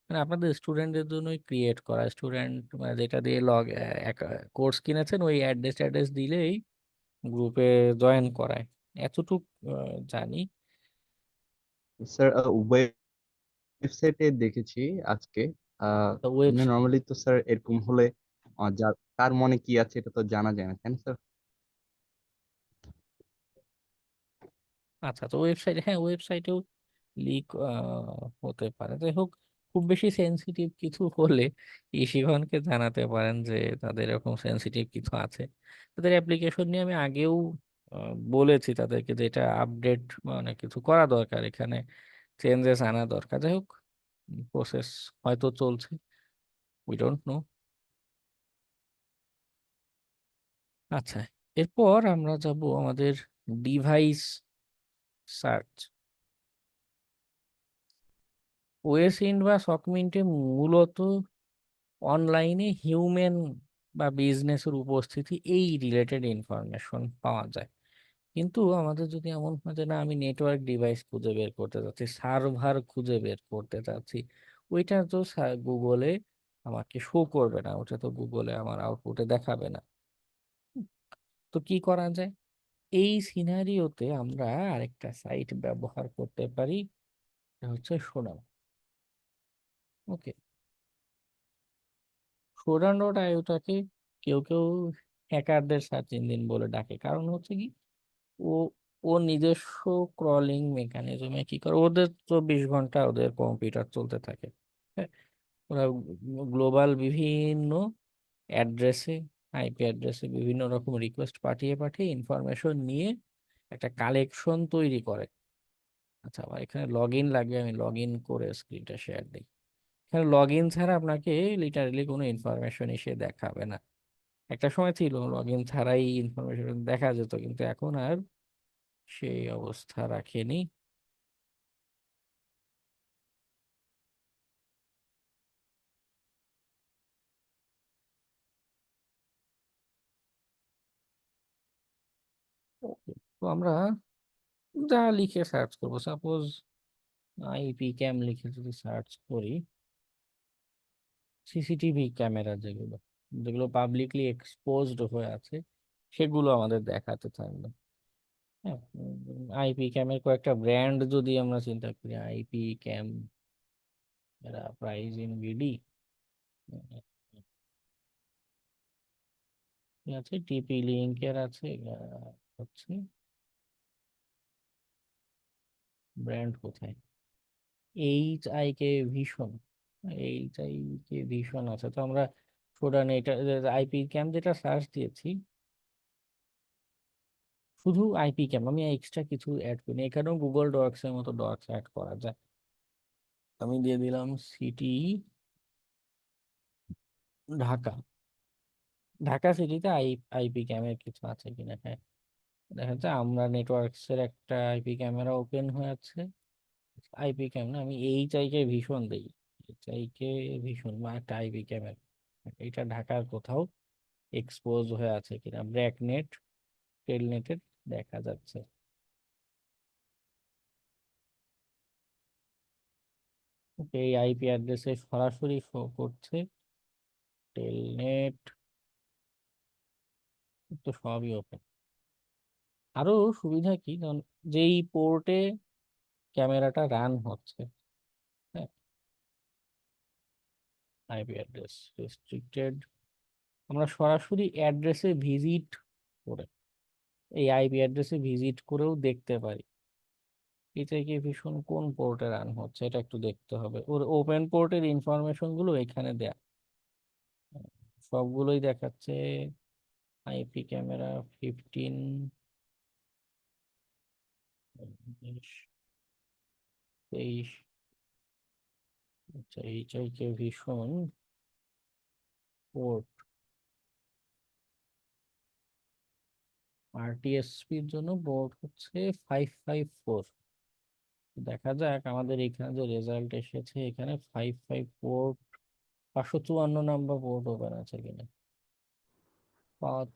মানে আপনাদের স্টুডেন্টদের জন্যই ক্রিয়েট করা, স্টুডেন্ট মানে যেটা দিয়ে কোর্স কিনেছেন ওই অ্যাড্রেস অ্যাড্রেস দিলেই গ্রুপে জয়েন করায়, এতটুক জানি। স্যার ওয়েবসাইটে দেখেছি আজকে। ওয়েব, এমনি নর্মালি তো স্যার এরকম হলে যার কার মনে কি আছে এটা তো জানা যায় না, তাই না স্যার? আচ্ছা তো ওয়েবসাইটে, হ্যাঁ ওয়েবসাইটেও লিক হতে পারে। যাই হোক, খুব বেশি সেনসিটিভ কিছু হলে ইশিগনকে জানাতে পারেন যে তাদের এরকম সেনসিটিভ কিছু আছে। তাদের অ্যাপ্লিকেশন নিয়ে আমি আগেও বলেছি তাদেরকে যে এটা আপডেট মানে কিছু করা দরকার, এখানে চেঞ্জেস আনা দরকার। যাই হোক, প্রসেস হয়তো চলছে, উই ডোন্ট নো। আচ্ছা, এরপর আমরা যাব আমাদের ডিভাইস সার্চ। ওএসইন্ট বা সকমিন্টে মূলত অনলাইনে হিউম্যান বা বিজনেসের উপস্থিতি এই রিলেটেড ইনফরমেশন পাওয়া যায়। কিন্তু আমাদের যদি এমন হয় যে না, আমি নেটওয়ার্ক ডিভাইস খুঁজে বের করতে চাচ্ছি, সার্ভার খুঁজে বের করতে চাচ্ছি, ওইটা তো গুগলে আমাকে শো করবে না, ওটা তো গুগলে আমার আউটপুটে দেখাবে না। তো কি করা যায়? এই সিনারিওতে আমরা আরেকটা সাইট ব্যবহার করতে পারি, এটা হচ্ছে সোডান। ওকে, সোডান ডট আইওটাকে কেউ কেউ হ্যাকারদের সার্চ ইঞ্জিন বলে ডাকে, কারণ হচ্ছে কি, ও ও নিজস্ব ক্রলিং মেকানিজমে কি করে, ওদের 24 ঘন্টা ওদের কম্পিউটার চলতে থাকে। হ্যাঁ, ওরা গ্লোবাল বিভিন্ন অ্যাড্রেসে, আইপি অ্যাড্রেসে বিভিন্ন রকম রিকোয়েস্ট পাঠিয়ে পাঠিয়ে ইনফরমেশন নিয়ে একটা কালেকশন তৈরি করে। আচ্ছা, আমার এখানে লগ ইন লাগবে, আমি লগ ইন করে স্ক্রিনটা শেয়ার দিই। এখানে লগ ইন ছাড়া আপনাকে লিটারালি কোনো ইনফরমেশনই সে দেখাবে না। একটা সময় ছিল লগ ইন ছাড়াই ইনফরমেশন দেখা যেত, কিন্তু এখন আর সেই অবস্থা রাখেনি। Okay, তো আমরা যা লিখে সার্চ করবো, সাপোজ আইপি ক্যাম লিখে যদি সার্চ করি, সিসিটিভি ক্যামেরা যেগুলো যেগুলো পাবলিকলি এক্সপোজড হয়ে আছে সেগুলো আমাদের দেখাতে থাকবে। হ্যাঁ, আইপি ক্যামের কয়েকটা ব্র্যান্ড যদি আমরা চিন্তা করি, আইপি ক্যাম, এরা প্রাইজ ইন বিডি, আছে টিপি লিঙ্কের আছে, হচ্ছে ব্র্যান্ড কোথায়, ভীষণ, ভীষণ আছে। তো আমরা সোডান এটা আইপি ক্যাম যেটা সার্চ দিয়েছি, শুধু আইপি ক্যাম, আমি এক্সট্রা কিছু অ্যাড করিনি। এখানেও গুগল ডক্স এর মতো ডক্স অ্যাড করা যায়। আমি দিয়ে দিলাম সিটি ঢাকা, ঢাকা সিটিতে আইপি ক্যামের কিছু আছে কিনা। হ্যাঁ, দেখা যাচ্ছে আমরা নেটওয়ার্কস এর একটা আইপি ক্যামেরা ওপেন হয়ে আছে। আইপি ক্যাম না, আমি এইচআইকে ভীষণ দিই, এইচআইকে ভীষণ বা একটা আইপি ক্যামেরা, এটা ঢাকার কোথাও এক্সপোজ হয়ে আছে কিনা, ব্র্যাকনেট টেলনেটের দেখা যাচ্ছে। এই আইপি অ্যাড্রেসে সরাসরি শো করছে টেলনেট, তো সবই ওপেন। আরো সুবিধা কি, যেমন যেই পোর্টে ক্যামেরাটা রান হচ্ছে, হ্যাঁ, আইপি অ্যাড্রেস রেস্ট্রিক্টেড, আমরা সরাসরি অ্যাড্রেসে ভিজিট করে, এই আইপি অ্যাড্রেসে ভিজিট করেও দেখতে পারি এটা কি ভীষণ কোন পোর্টে রান হচ্ছে, এটা একটু দেখতে হবে। ওর ওপেন পোর্টের ইনফরমেশন গুলো এখানে দেয়া, সবগুলোই দেখাচ্ছে। আইপি ক্যামেরা 15, 23, আচ্ছা এইচআইকে ভীষণ পোর্ট আরটিএসপির জন্য পোর্ট হচ্ছে 554। দেখা যাক আমাদের এখানে যে রেজাল্ট এসেছে, এখানে 554, 554 নাম্বার পোর্ট ওপেন আছে কিনা, 5,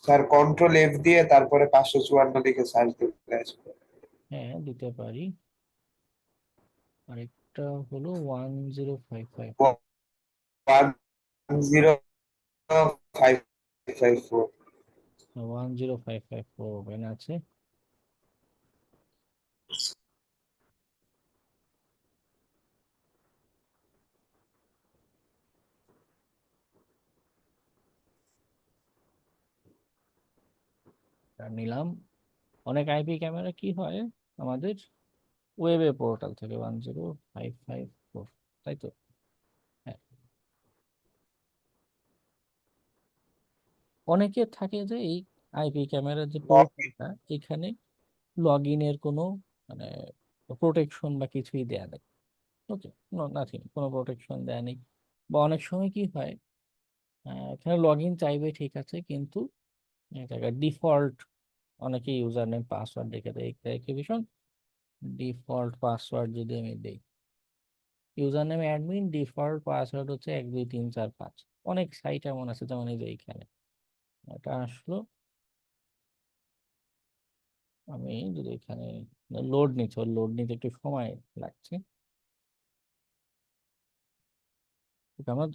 স্যার কন্ট্রোল এফ দিয়ে তারপরে 554 লিখে সার্চ দিতে আসবে। হ্যাঁ দিতে পারি। আরেকটা হলো 1055, 10554। 10554 ওপেন আছে। আর নিলাম। অনেক আইপি ক্যামেরা কি হয় আমাদের ওয়েবে পোর্টাল থেকে 10554, তাই তো? হ্যাঁ, অনেকে থাকে যে এই আইপি ক্যামেরার যে Login। পোর্টালটা, এখানে লগ ইনের কোনো মানে প্রোটেকশন বা কিছুই দেয়া নেই। ওকে, নাথিং, কোনো প্রোটেকশন দেয়া নেই। বা অনেক সময় কি হয়, এখানে লগ ইন চাইবে ঠিক আছে, কিন্তু ডিফল্ট অনেকে ইউজার নেম পাসওয়ার্ড রেখে দেয়। কি ভীষণ ডিফল্ট পাসওয়ার্ড যদি আমি দেই, user name admin, default password হচ্ছে 1 2 3 4 5। অনেক সাইট এমন আছে, যেমন এই যে এইখানে এটা আসলো, আমি যদি এখানে লোড নিচ্ছে, লোড নিতে একটু সময় লাগছে। আমরা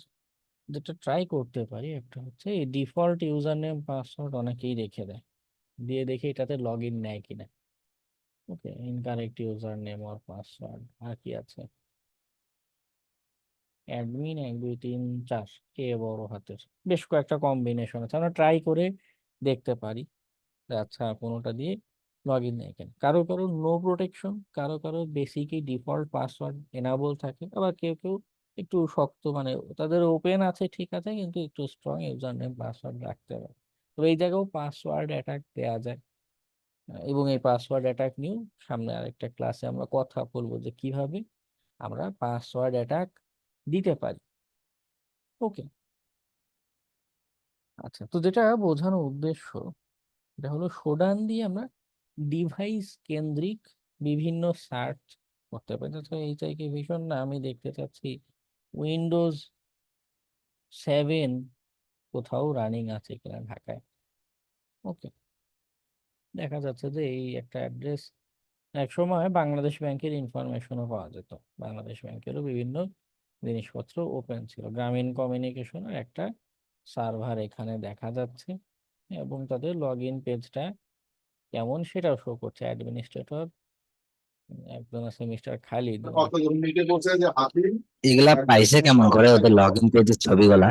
যেটা ট্রাই করতে পারি একটা হচ্ছে, এই ডিফল্ট ইউজার নেম পাসওয়ার্ড অনেকেই রেখে দেয়, দিয়ে দেখি এটাতে লগ ইন নেয় কিনা। ওকে, ইনকারেক্ট ইউজার নেম আর পাসওয়ার্ড। আর কি আছে, অ্যাডমিন 1 2 3 4, কে বড় হাতের, বেশ কয়েকটা কম্বিনেশন আছে, আমরা ট্রাই করে দেখতে পারি যে আচ্ছা কোনোটা দিয়ে লগ ইন নেই কেন। কারো কারো নো প্রোটেকশন, কারো কারো বেসিকই ডিফল্ট পাসওয়ার্ড এনাবল থাকে, আবার কেউ কেউ একটু শক্ত, মানে তাদের ওপেন আছে ঠিক আছে, কিন্তু একটু স্ট্রং ইউজার নেম পাসওয়ার্ড রাখতে হবে। তো এই জায়গাও পাসওয়ার্ড অ্যাটাক দেওয়া যায়। এবং এই পাসওয়ার্ড অ্যাটাক নিয়েও সামনে আরেকটা ক্লাসে আমরা কথা বলবো যে কিভাবে আমরা পাসওয়ার্ড অ্যাটাক দিতে পারি। ওকে, আচ্ছা, তো যেটা বোঝানোর উদ্দেশ্য, এটা হলো শোডান দিয়ে আমরা ডিভাইস কেন্দ্রিক বিভিন্ন সার্চ করতে পারি। তো এইটাই কি ভীষণ না, আমি দেখতে চাচ্ছি Windows 7 কোথাও রানিং আছে কিনা ঢাকায়। ওকে, দেখা যাচ্ছে যে এই একটা অ্যাড্রেস, এক সময় বাংলাদেশ ব্যাংকের ইনফরমেশনও পাওয়া যেত, বাংলাদেশ ব্যাংকেরও বিভিন্ন জিনিসপত্র ওপেন ছিল। গ্রামীণ কমিউনিকেশনের একটা সার্ভার এখানে দেখা যাচ্ছে, এবং তাদের লগ ইন পেজটা কেমন সেটাও শো করছে। অ্যাডমিনিস্ট্রেটর একজন আছে, মিস্টার খালিদ। এগুলা পাইছে কেমন করে ওদের লগ ইন পেজের ছবিগুলা?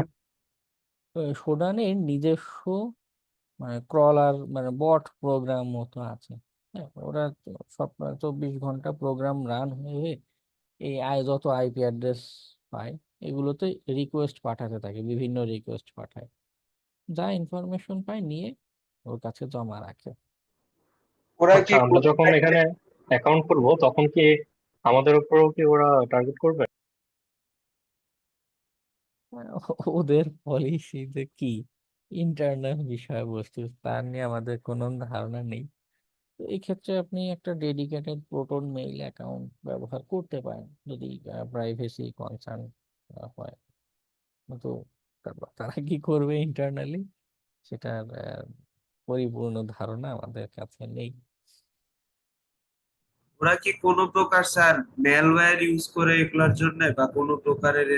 সোডানের নিজস্ব মানে ক্রলার, মানে বট প্রোগ্রাম মতো আছে। হ্যাঁ, ওরা তো সব 24 ঘন্টা প্রোগ্রাম রান হয়ে হয়ে এই যত আইপি অ্যাড্রেস পায়, এগুলোতে রিকোয়েস্ট পাঠাতে থাকে, বিভিন্ন রিকোয়েস্ট পাঠায়, যা ইনফরমেশন পায় নিয়ে ওর কাছে জমা রাখে। ওরা আচ্ছা, কি আমরা যখন এখানে অ্যাকাউন্ট করবো তখন কি আমাদের উপরেও কি ওরা টার্গেট করবে? ওদের পলিসি যে কি, ইন্টারনাল বিষয়বস্তু তা নিয়ে আমাদের কোনো ধারণা নেই। তো এই ক্ষেত্রে আপনি একটা ডেডিকেটেড প্রোটন মেইল অ্যাকাউন্ট ব্যবহার করতে পারেন, যদি প্রাইভেসি কনসার্ন হয়। তো তারা কি করবে ইন্টারনালি, সেটার পরিপূর্ণ ধারণা আমাদের কাছে নেই। ওরা কি কোনো প্রকার স্যার ম্যালওয়্যার ইউজ করে এগুলোর জন্য, বা কোনো প্রকারের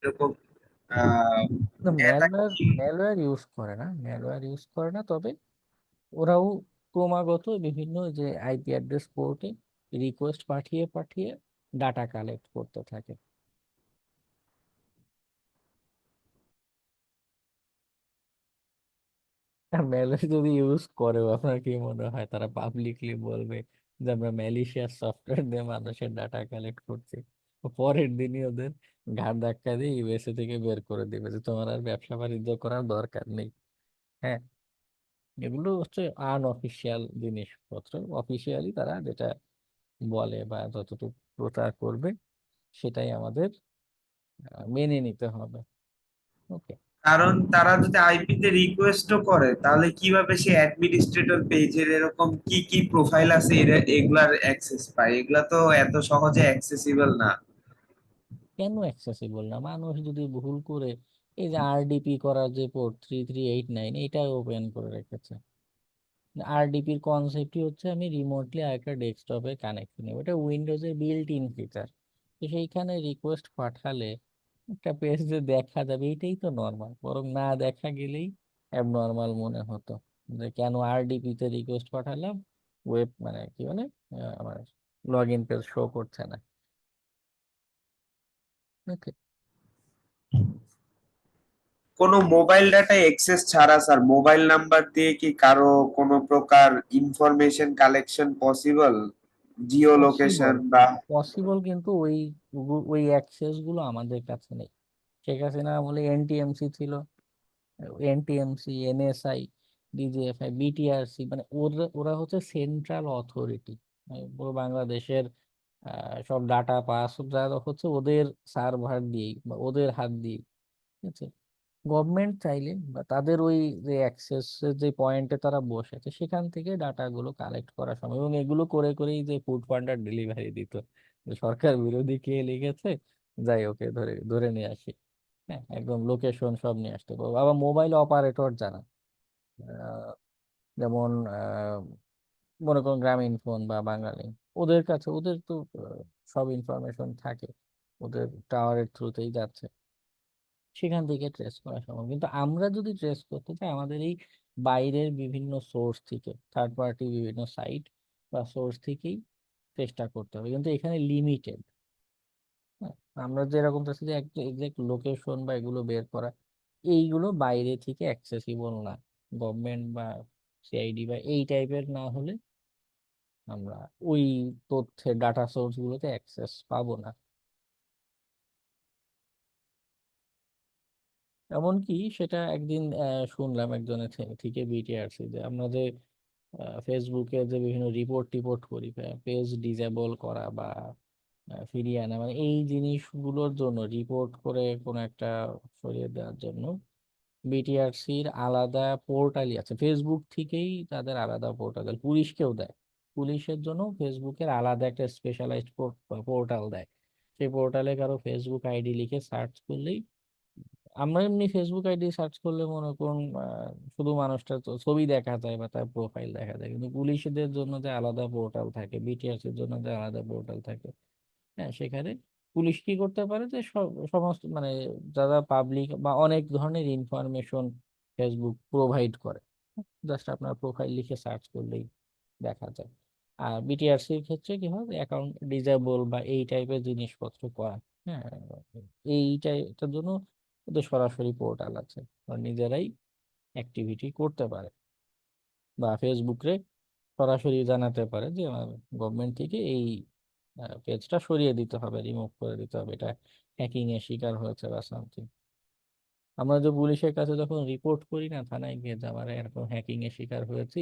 এরকম আহ ম্যালওয়্যার attacking? ম্যালওয়্যার ইউজ করে না, ম্যালওয়্যার ইউজ করে না, তবে ওরাও ক্রমাগত বিভিন্ন যে আইপি অ্যাড্রেস পোর্টে রিকোয়েস্ট পাঠিয়ে পাঠিয়ে ডাটা কালেক্ট করতে থাকে। ম্যালওয়্যার যদি ইউজ করেও, আপনার কি মনে হয় তারা পাবলিকলি বলবে যে আমরা ম্যালিশিয়াস সফটওয়্যার দিয়ে মানুষের ডাটা কালেক্ট করছি? পরের দিনই ওদের ঘাড় ধাক্কা দিয়ে ইউএসএ থেকে বের করে দিবে যে তোমার আর ব্যবসা বাণিজ্য করার দরকার নেই। হ্যাঁ, এগুলো হচ্ছে আনঅফিসিয়াল জিনিসপত্র। অফিসিয়ালি তারা যেটা বলে বা যতটুকু প্রচার করবে, সেটাই আমাদের মেনে নিতে হবে। ওকে, কারণ তারা যদি আইপি তে রিকোয়েস্টও করে, তাহলে কিভাবে সে অ্যাডমিনিস্ট্রেটর পেজের এরকম কি কি প্রোফাইল আছে এগুলার অ্যাক্সেস পায়? এগুলা তো এত সহজে অ্যাক্সেসিবল না। কেন অ্যাক্সেসিবল না? মানুষ যদি ভুল করে, এই যে আরডিপি করার যে পোর্ট 3389, এটা ওপেন করে রেখেছে। আরডিপির কনসেপ্টই হচ্ছে আমি রিমোটলি আরেকটা ডেস্কটপে কানেক্ট নেব, এটা উইন্ডোজের বিল্ট ইন ফিচার। তো সেইখানে রিকোয়েস্ট পাঠালে একটা পেজ যে দেখা যাবে, এটাই তো নর্মাল, বরং না দেখা গেলেই অ্যাবনর্মাল মনে হতো যে কেন আরডিপি তে রিকোয়েস্ট পাঠালাম, ওয়েব মানে কি মানে আমার লগ ইন পেজ শো করছে না। ওকে, কোনো মোবাইল ডাটা অ্যাক্সেস ছাড়া স্যার মোবাইল নাম্বার দিয়ে কি কারো কোনো প্রকার information collection possible? Jio possible location বা পসিবল, কিন্তু ওই অ্যাক্সেস গুলো আমাদের কাছে নেই। শেখ হাসিনা বলে এনটিএমসি ছিল, এনটিএমসি, এনএসআই, ডিজিএফআই, বিটিআরসি, মানে ওরা ওরা হচ্ছে সেন্ট্রাল অথরিটি। পুরো বাংলাদেশের সব ডাটা পাস যা হচ্ছে ওদের সার্ভার দিয়েই বা ওদের হাত দিয়েই, ঠিক আছে। গভর্নমেন্ট চাইলে বা তাদের ওই যে অ্যাক্সেস যে পয়েন্টে তারা বসে আছে সেখান থেকে ডাটাগুলো কালেক্ট করা সম্ভব, এবং এগুলো করে করেই যে ফুড পান্ডার ডেলিভারি দিত, যে সরকার বিরোধী কে লিখেছে, যাই ওকে ধরে ধরে নিয়ে আসি। হ্যাঁ, একদম লোকেশন সব নিয়ে আসতে পারবো। আবার মোবাইল অপারেটর যারা, আহ, যেমন মনে করুন গ্রামীণ ফোন বা বাঙালি, ওদের কাছে ওদের তো সব ইনফরমেশন থাকে, ওদের টাওয়ারের থ্রুতেই যাচ্ছে, সেখান থেকে ট্রেস করা সম্ভব। কিন্তু আমরা যদি ট্রেস করতে চাই আমাদের এই বাইরের বিভিন্ন সোর্স থেকে, থার্ড পার্টি বিভিন্ন সাইট বা সোর্স থেকেই চেষ্টা করতে হবে, কিন্তু এখানে লিমিটেড। আমরা যেরকম চাচ্ছি যে একটা এক্সাক্ট লোকেশন বা এগুলো বের করা, এইগুলো বাইরে থেকে অ্যাক্সেসিবল না, গভর্নমেন্ট বা সিআইডি বা এই টাইপের না হলে আমরা ওই তথ্যের ডাটা সোর্স গুলোতে অ্যাক্সেস পাবো না। এমনকি সেটা একদিন শুনলাম একজনের থেকে বিটিআরসি, যে আমরা যে ফেসবুকে যে বিভিন্ন রিপোর্ট টিপোর্ট করি, পেজ ডিসেবল করা বা ফিরিয়ে আনা, মানে এই জিনিসগুলোর জন্য রিপোর্ট করে কোনো একটা সরিয়ে দেওয়ার জন্য বিটিআরসির আলাদা পোর্টালই আছে, ফেসবুক থেকেই তাদের আলাদা পোর্টাল, পুলিশকেও দেয়। পুলিশের জন্য ফেসবুকের আলাদা একটা স্পেশালাইজড পোর্টাল দেয়। সেই পোর্টালে কারো ফেসবুক আইডি লিখে সার্চ করলেই, আমরা এমনি ফেসবুক আইডি সার্চ করলে মনে করুন শুধু মানুষটার ছবি দেখা যায় বা তার প্রোফাইল দেখা যায়, কিন্তু পুলিশদের জন্য যে আলাদা পোর্টাল থাকে, বিটিআরস এর জন্য যে আলাদা পোর্টাল থাকে, হ্যাঁ, সেখানে পুলিশ কি করতে পারে যে সমস্ত মানে যারা পাবলিক বা অনেক ধরনের ইনফরমেশন ফেসবুক প্রোভাইড করে, জাস্ট আপনার প্রোফাইল লিখে সার্চ করলেই দেখা যায়। আর বিটিআরসির ক্ষেত্রে কি হয়, অ্যাকাউন্ট ডিজেবল বা এই টাইপের জিনিসপত্র করা, হ্যাঁ, এটার জন্য ওদের সরাসরি পোর্টাল আছে, ওরা নিজেরাই অ্যাক্টিভিটি করতে পারে, বা ফেসবুকে সরাসরি জানাতে পারে যে আমার গভর্নমেন্ট থেকে এই পেজটা সরিয়ে দিতে হবে, রিমুভ করে দিতে হবে, এটা হ্যাকিং এর শিকার হয়েছে বা সামথিং। আমরা যে পুলিশের কাছে যখন রিপোর্ট করি না থানায় গিয়ে, যে আমার এরকম হ্যাকিং এর শিকার হয়েছি,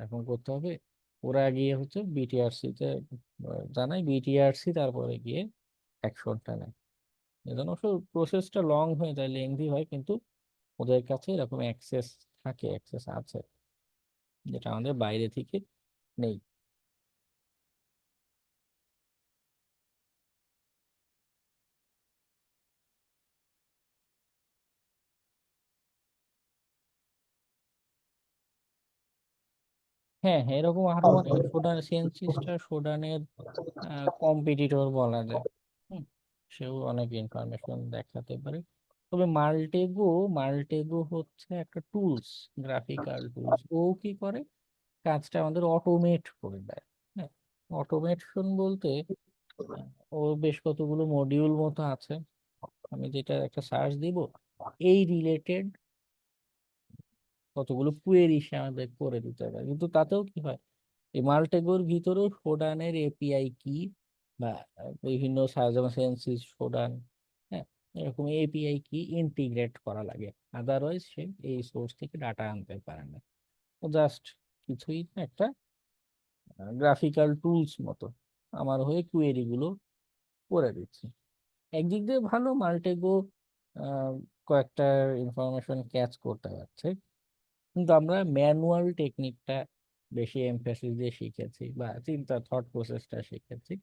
এখন করতে হবে, ওরা গিয়ে হচ্ছে বিটিআরসি তে জানাই, বিটিআরসি তারপরে গিয়ে অ্যাকশনটা নেয়। এজন্য অবশ্য প্রসেসটা লং হয়ে যায়, লেংদি হয়, কিন্তু ওদের কাছে এরকম অ্যাক্সেস থাকে, অ্যাক্সেস আছে, যেটা আমাদের বাইরে থেকে নেই। হ্যাঁ হ্যাঁ, এরকম আরো অনেক সোডান সেন্সিসটা সোডানের কম্পিটিটর বলা যায়। হুম, সেও অনেক ইনফরমেশন দেখাতে পারে। তবে মাল্টেগো, মাল্টেগো হচ্ছে একটা টুলস, গ্রাফিক্যাল টুলস। ও কি করে, কাজটা আমাদের অটোমেট করে দেয়। হ্যাঁ, অটোমেশন বলতে ওর বেশ কতগুলো মডিউল মতো আছে, আমি যেটা একটা সার্চ দিব, এই রিলেটেড কতগুলো কুয়েরি সে আমাদের করে দিতে পারে। কিন্তু তাতেও কি হয়, এই মাল্টেগোর ভিতরেও শোডানের এপিআই কি বা বিভিন্ন যেমন সেন্সিস শোডান, হ্যাঁ, এরকম এপিআই কি ইন্টিগ্রেট করা লাগে, আদারওয়াইজ সে এই সোর্স থেকে ডাটা আনতে পারে না। ও জাস্ট কিছুই না, একটা গ্রাফিক্যাল টুলস মতো আমার হয়ে কুয়েরি গুলো করে দিচ্ছে। একদিক দিয়ে ভালো, মাল্টেগো কয়েকটা ইনফরমেশন ক্যাচ করতে পারছে, কিন্তু আমরা ম্যানুয়াল টেকনিকটা বেশি এমফেসিস দিয়ে শিখেছি, বা চিন্তা থট প্রসেসটা শিখেছি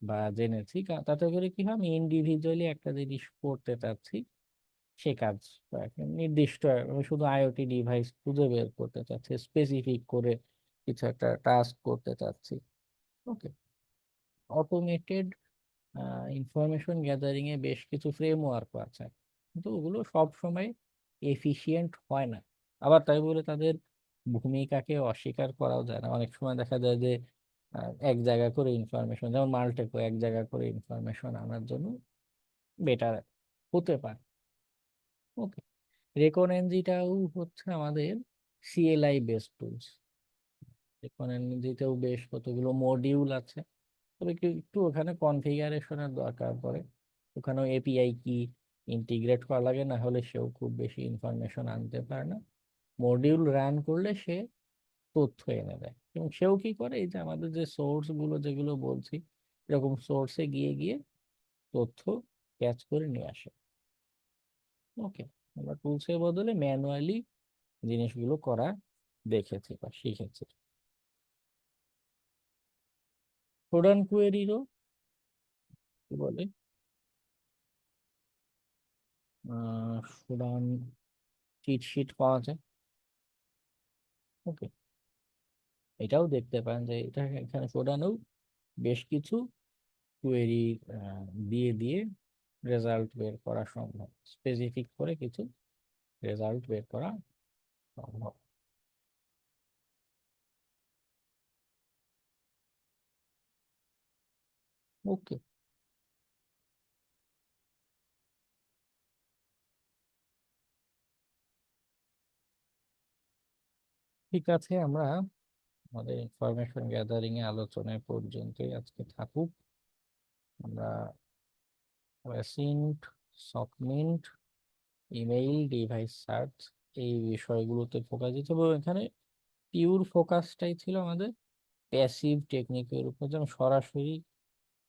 বা জেনেছি। তাতে করে কি হয়, আমি ইন্ডিভিজুয়ালি একটা জিনিস করতে চাচ্ছি, সে কাজ বা একটা নির্দিষ্ট, আমি শুধু আইওটি ডিভাইস খুঁজে বের করতে চাচ্ছি, স্পেসিফিক করে কিছু একটা টাস্ক করতে চাচ্ছি। ওকে, অটোমেটেড ইনফরমেশন গ্যাদারিং এ বেশ কিছু ফ্রেমওয়ার্ক আছে, কিন্তু ওগুলো সব সময় এফিশিয়েন্ট হয় না। আবার তাই বলে তাদের ভূমিকাকে অস্বীকার করাও যায় না। অনেক সময় দেখা যায় যে এক জায়গা করে ইনফরমেশন, যেমন মাল্টেকো এক জায়গা করে ইনফরমেশন আনার জন্য বেটার হতে পারে। ওকে, রেকন এনজিটাও হচ্ছে আমাদের সিএলআই বেসড টুলস। রেকন এনজিতেও বেশ কতগুলো মডিউল আছে, তবে একটু ওখানে কনফিগারেশনের দরকার পড়ে, ওখানেও এপিআই কি ইন্টিগ্রেট করা লাগে, না হলে সেও খুব বেশি ইনফরমেশন আনতে পারে না। মডিউল রান করলে সে তথ্য এনে দেয়। এবং সেও কি করে, এই যে আমাদের যে সোর্স গুলো যেগুলো বলছি, এরকম সোর্সে গিয়ে গিয়ে তথ্য ক্যাচ করে নিয়ে আসে। ওকে, আমরা টুলসের বদলে ম্যানুয়ালি জিনিসগুলো করা দেখেছি বা শিখেছি। প্রোডান কোয়েরিরও কি বলে, প্রোডান চিট শিট পাওয়া যায়। ওকে, এটাও দেখতে পারেন যে এটা এখানে প্রোডানেও বেশ কিছু কোয়েরি দিয়ে দিয়ে রেজাল্ট বের করা সম্ভব, স্পেসিফিক করে কিছু রেজাল্ট বের করা সম্ভব। ওকে, ঠিক আছে, আমরা আমাদের ইনফরমেশন গ্যাদারিং এ আলোচনা পর্যন্তই আজকে থাকুক। আমরা অ্যাসিন্ট, সকমিন্ট, ইমেইল, ডিভাইস সার্চ এই বিষয়গুলোতে ফোকাস দিতে হবে। এবং এখানে পিওর ফোকাসটাই ছিল আমাদের প্যাসিভ টেকনিকের উপর, যেমন সরাসরি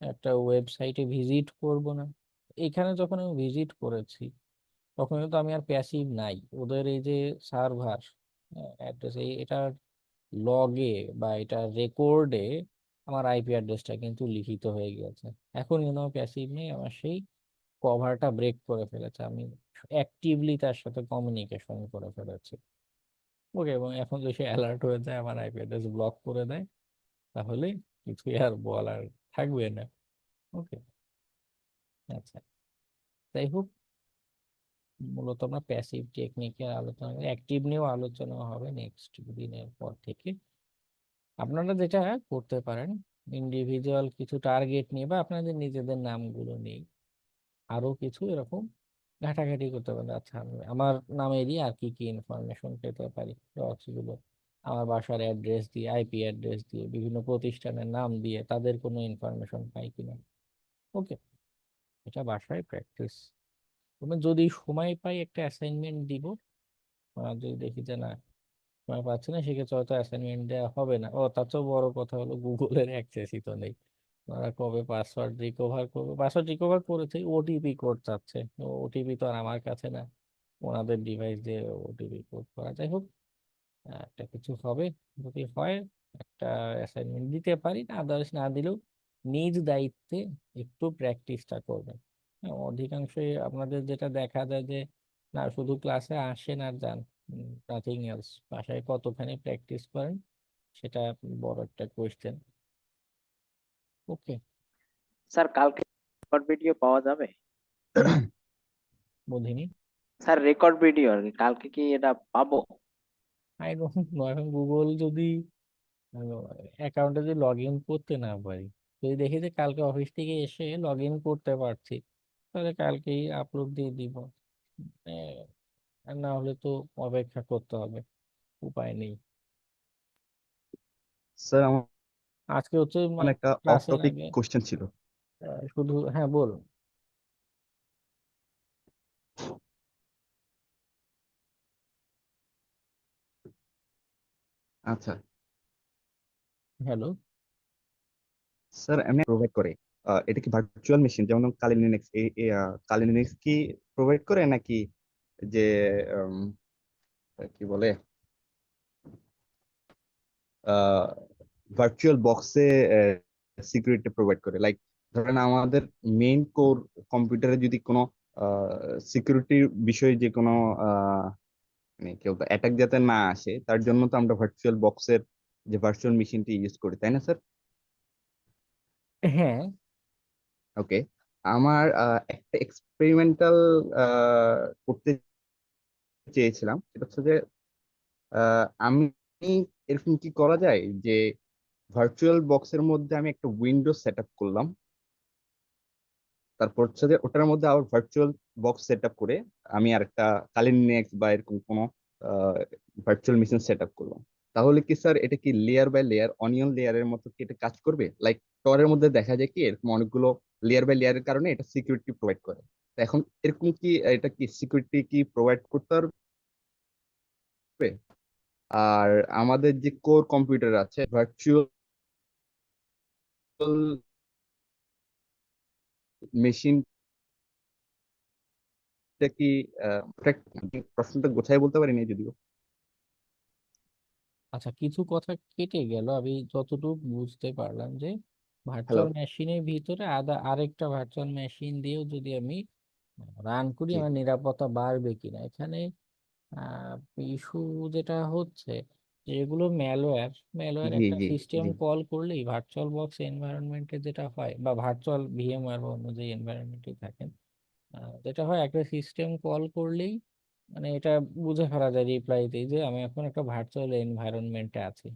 একটা ওয়েবসাইটে ভিজিট করব না। এখানে যখন আমি ভিজিট করেছি তখন কিন্তু আমি আর প্যাসিভ নাই, ওদের এই যে সার্ভার অ্যাড্রেস, এটার লগে বা এটা রেকর্ডে আমার আইপি অ্যাড্রেসটা কিন্তু লিখিত হয়ে গিয়েছে। এখন কিন্তু আমার প্যাসিভ নেই, আমার সেই কভারটা ব্রেক করে ফেলেছে, আমি অ্যাক্টিভলি তার সাথে কমিউনিকেশন করে ফেলেছি। ওকে, এবং এখন যদি সে অ্যালার্ট হয়ে যায়, আমার আইপি অ্যাড্রেস ব্লক করে দেয়, তাহলে কিছুই আর বলার থাকবে না। ওকে, আচ্ছা, যাই হোক, মূলত আমরা প্যাসিভ টেকনিকের আলোচনা, অ্যাক্টিভ নিয়েও আলোচনা হবে নেক্সট দিনের পর থেকে। আপনারা যেটা করতে পারেন, ইন্ডিভিজুয়াল কিছু টার্গেট নিয়ে বা আপনাদের নিজেদের নামগুলো নেই আরো কিছু এরকম ঘাটাঘাটি করতে পারেন। আচ্ছা, আমি আমার নামেরই আর কি কি ইনফরমেশন পেতে পারি, গুলো আমার বাসার অ্যাড্রেস দিয়ে, আইপি অ্যাড্রেস দিয়ে, বিভিন্ন প্রতিষ্ঠানের নাম দিয়ে তাদের কোনো ইনফরমেশন পাই কিনা। ওকে, এটা বাসায় প্র্যাকটিস। যদি সময় পাই একটা অ্যাসাইনমেন্ট দিব, আর যদি দেখি যে না সময় পাচ্ছি না, সেক্ষেত্রে হয়তো অ্যাসাইনমেন্ট দেওয়া হবে না। ও, তার চেয়েও বড় কথা হলো গুগলের অ্যাক্সেসই তো নেই। ওরা কবে পাসওয়ার্ড রিকভার করবে, পাসওয়ার্ড রিকভার করেছে, ওটিপি কোড চাচ্ছে, ওটিপি তো আর আমার কাছে না, ওনাদের ডিভাইস দিয়ে ওটিপি কোড করা। যাই হোক, একটা কিছু হবে, যদি হয় একটা অ্যাসাইনমেন্ট দিতে পারি, না আদার্স না দিলেও নিজ দায়িত্বে একটু প্র্যাকটিসটা করবেন। হ্যাঁ, অধিকাংশই আপনাদের যেটা দেখা যায় যে না শুধু ক্লাসে আসেন আর যান, নাথিং এলস, বাসায় কতখানি প্র্যাকটিস করেন সেটা বড় একটা কোয়েশ্চেন। ওকে, স্যার কালকে রেকর্ড ভিডিও পাওয়া যাবে? বুঝিনি। স্যার রেকর্ড ভিডিও আর কি, কালকে কি এটা পাবো? আই ডোন্ট নো, এখন গুগল যদি অ্যাকাউন্টে যদি লগ ইন করতে না পারি, যদি দেখি যে কালকে অফিস থেকে এসে লগ ইন করতে পারছি, তাহলে কালকেই আপলোড দিয়ে দিব। আহ, আর না হলে তো অপেক্ষা করতে হবে, উপায় নেই। স্যার আমার আজকে হচ্ছে একটা অফ ক্লাসের টপিক আগে কোশ্চেন ছিল। শুধু, হ্যাঁ বলুন। আচ্ছা হ্যালো, স্যার, এমনি প্রোভাইড করে এটা কি ভার্চুয়াল মেশিন যেমন কালি লিনাক্স, কালি লিনাক্স কি প্রোভাইড করে নাকি যে উম, কি বলে ভার্চুয়াল বক্সে সিকিউরিটি প্রোভাইড করে? লাইক ধরেন আমাদের মেইন কোর কম্পিউটারে যদি কোনো সিকিউরিটির বিষয়ে যে কোনো মানে কেউ অ্যাটাক যাতে না আসে, তার জন্য তো আমরা ভার্চুয়াল বক্সের যে ভার্চুয়াল মেশিনটি ইউজ করি, তাই না স্যার? হ্যাঁ, ওকে, আমার একটা এক্সপেরিমেন্টাল করতে চেয়েছিলাম, সেটা হচ্ছে যে আমি এরকম কি করা যায় যে ভার্চুয়াল বক্সের মধ্যে আমি একটা উইন্ডোজ সেট আপ করলাম, তারপর হচ্ছে যে ওটার মধ্যে আবার ভার্চুয়াল বক্স সেট আপ করে আমি আর একটা কালিনেক্স বা এরকম কোনো ভার্চুয়াল মেশিন সেট আপ করলাম, তাহলে কি স্যার এটা কি লেয়ার বাই লেয়ার, অনিয়ন লেয়ারের মতো কি এটা কাজ করবে? লাইক টরের মধ্যে দেখা যায় কি এরকম অনেকগুলো লেয়ার বাই লেয়ারের কারণে এটা সিকিউরিটি প্রোভাইড করে। তো এখন এরকম কি এটা কি সিকিউরিটি কি প্রোভাইড করতে পারবে? আর আমাদের যে কোর কম্পিউটার আছে ভার্চুয়াল মেশিনটা কি প্রশ্নটা গোছায় বলতে পারিনি যদিও। আচ্ছা, কিছু কথা কেটে গেল, আমি যতটুকু বুঝতে পারলাম যে হ্যালো। ভার্চুয়াল মেশিনের ভিতরে আরেকটা ভার্চুয়াল মেশিন দিয়েও যদি আমি রান করি জি আমার নিরাপত্তা বাড়বে কিনা। এখানে ইস্যু যেটা হচ্ছে যে এগুলো ম্যালওয়্যার জি একটা জি সিস্টেম জি কল করলেই ভার্চুয়াল বক্স এনভায়রনমেন্টে যেটা হয়, বা ভার্চুয়াল ভিএমওয়্যার বা অন্য যে এনভায়রনমেন্টে থাকেন, যেটা হয় একটা সিস্টেম কল করলেই মানে এটা বুঝে ফেলা যায় রিপ্লাইতেই যে আমি এখন একটা ভার্চুয়াল এনভায়রনমেন্টে আছি।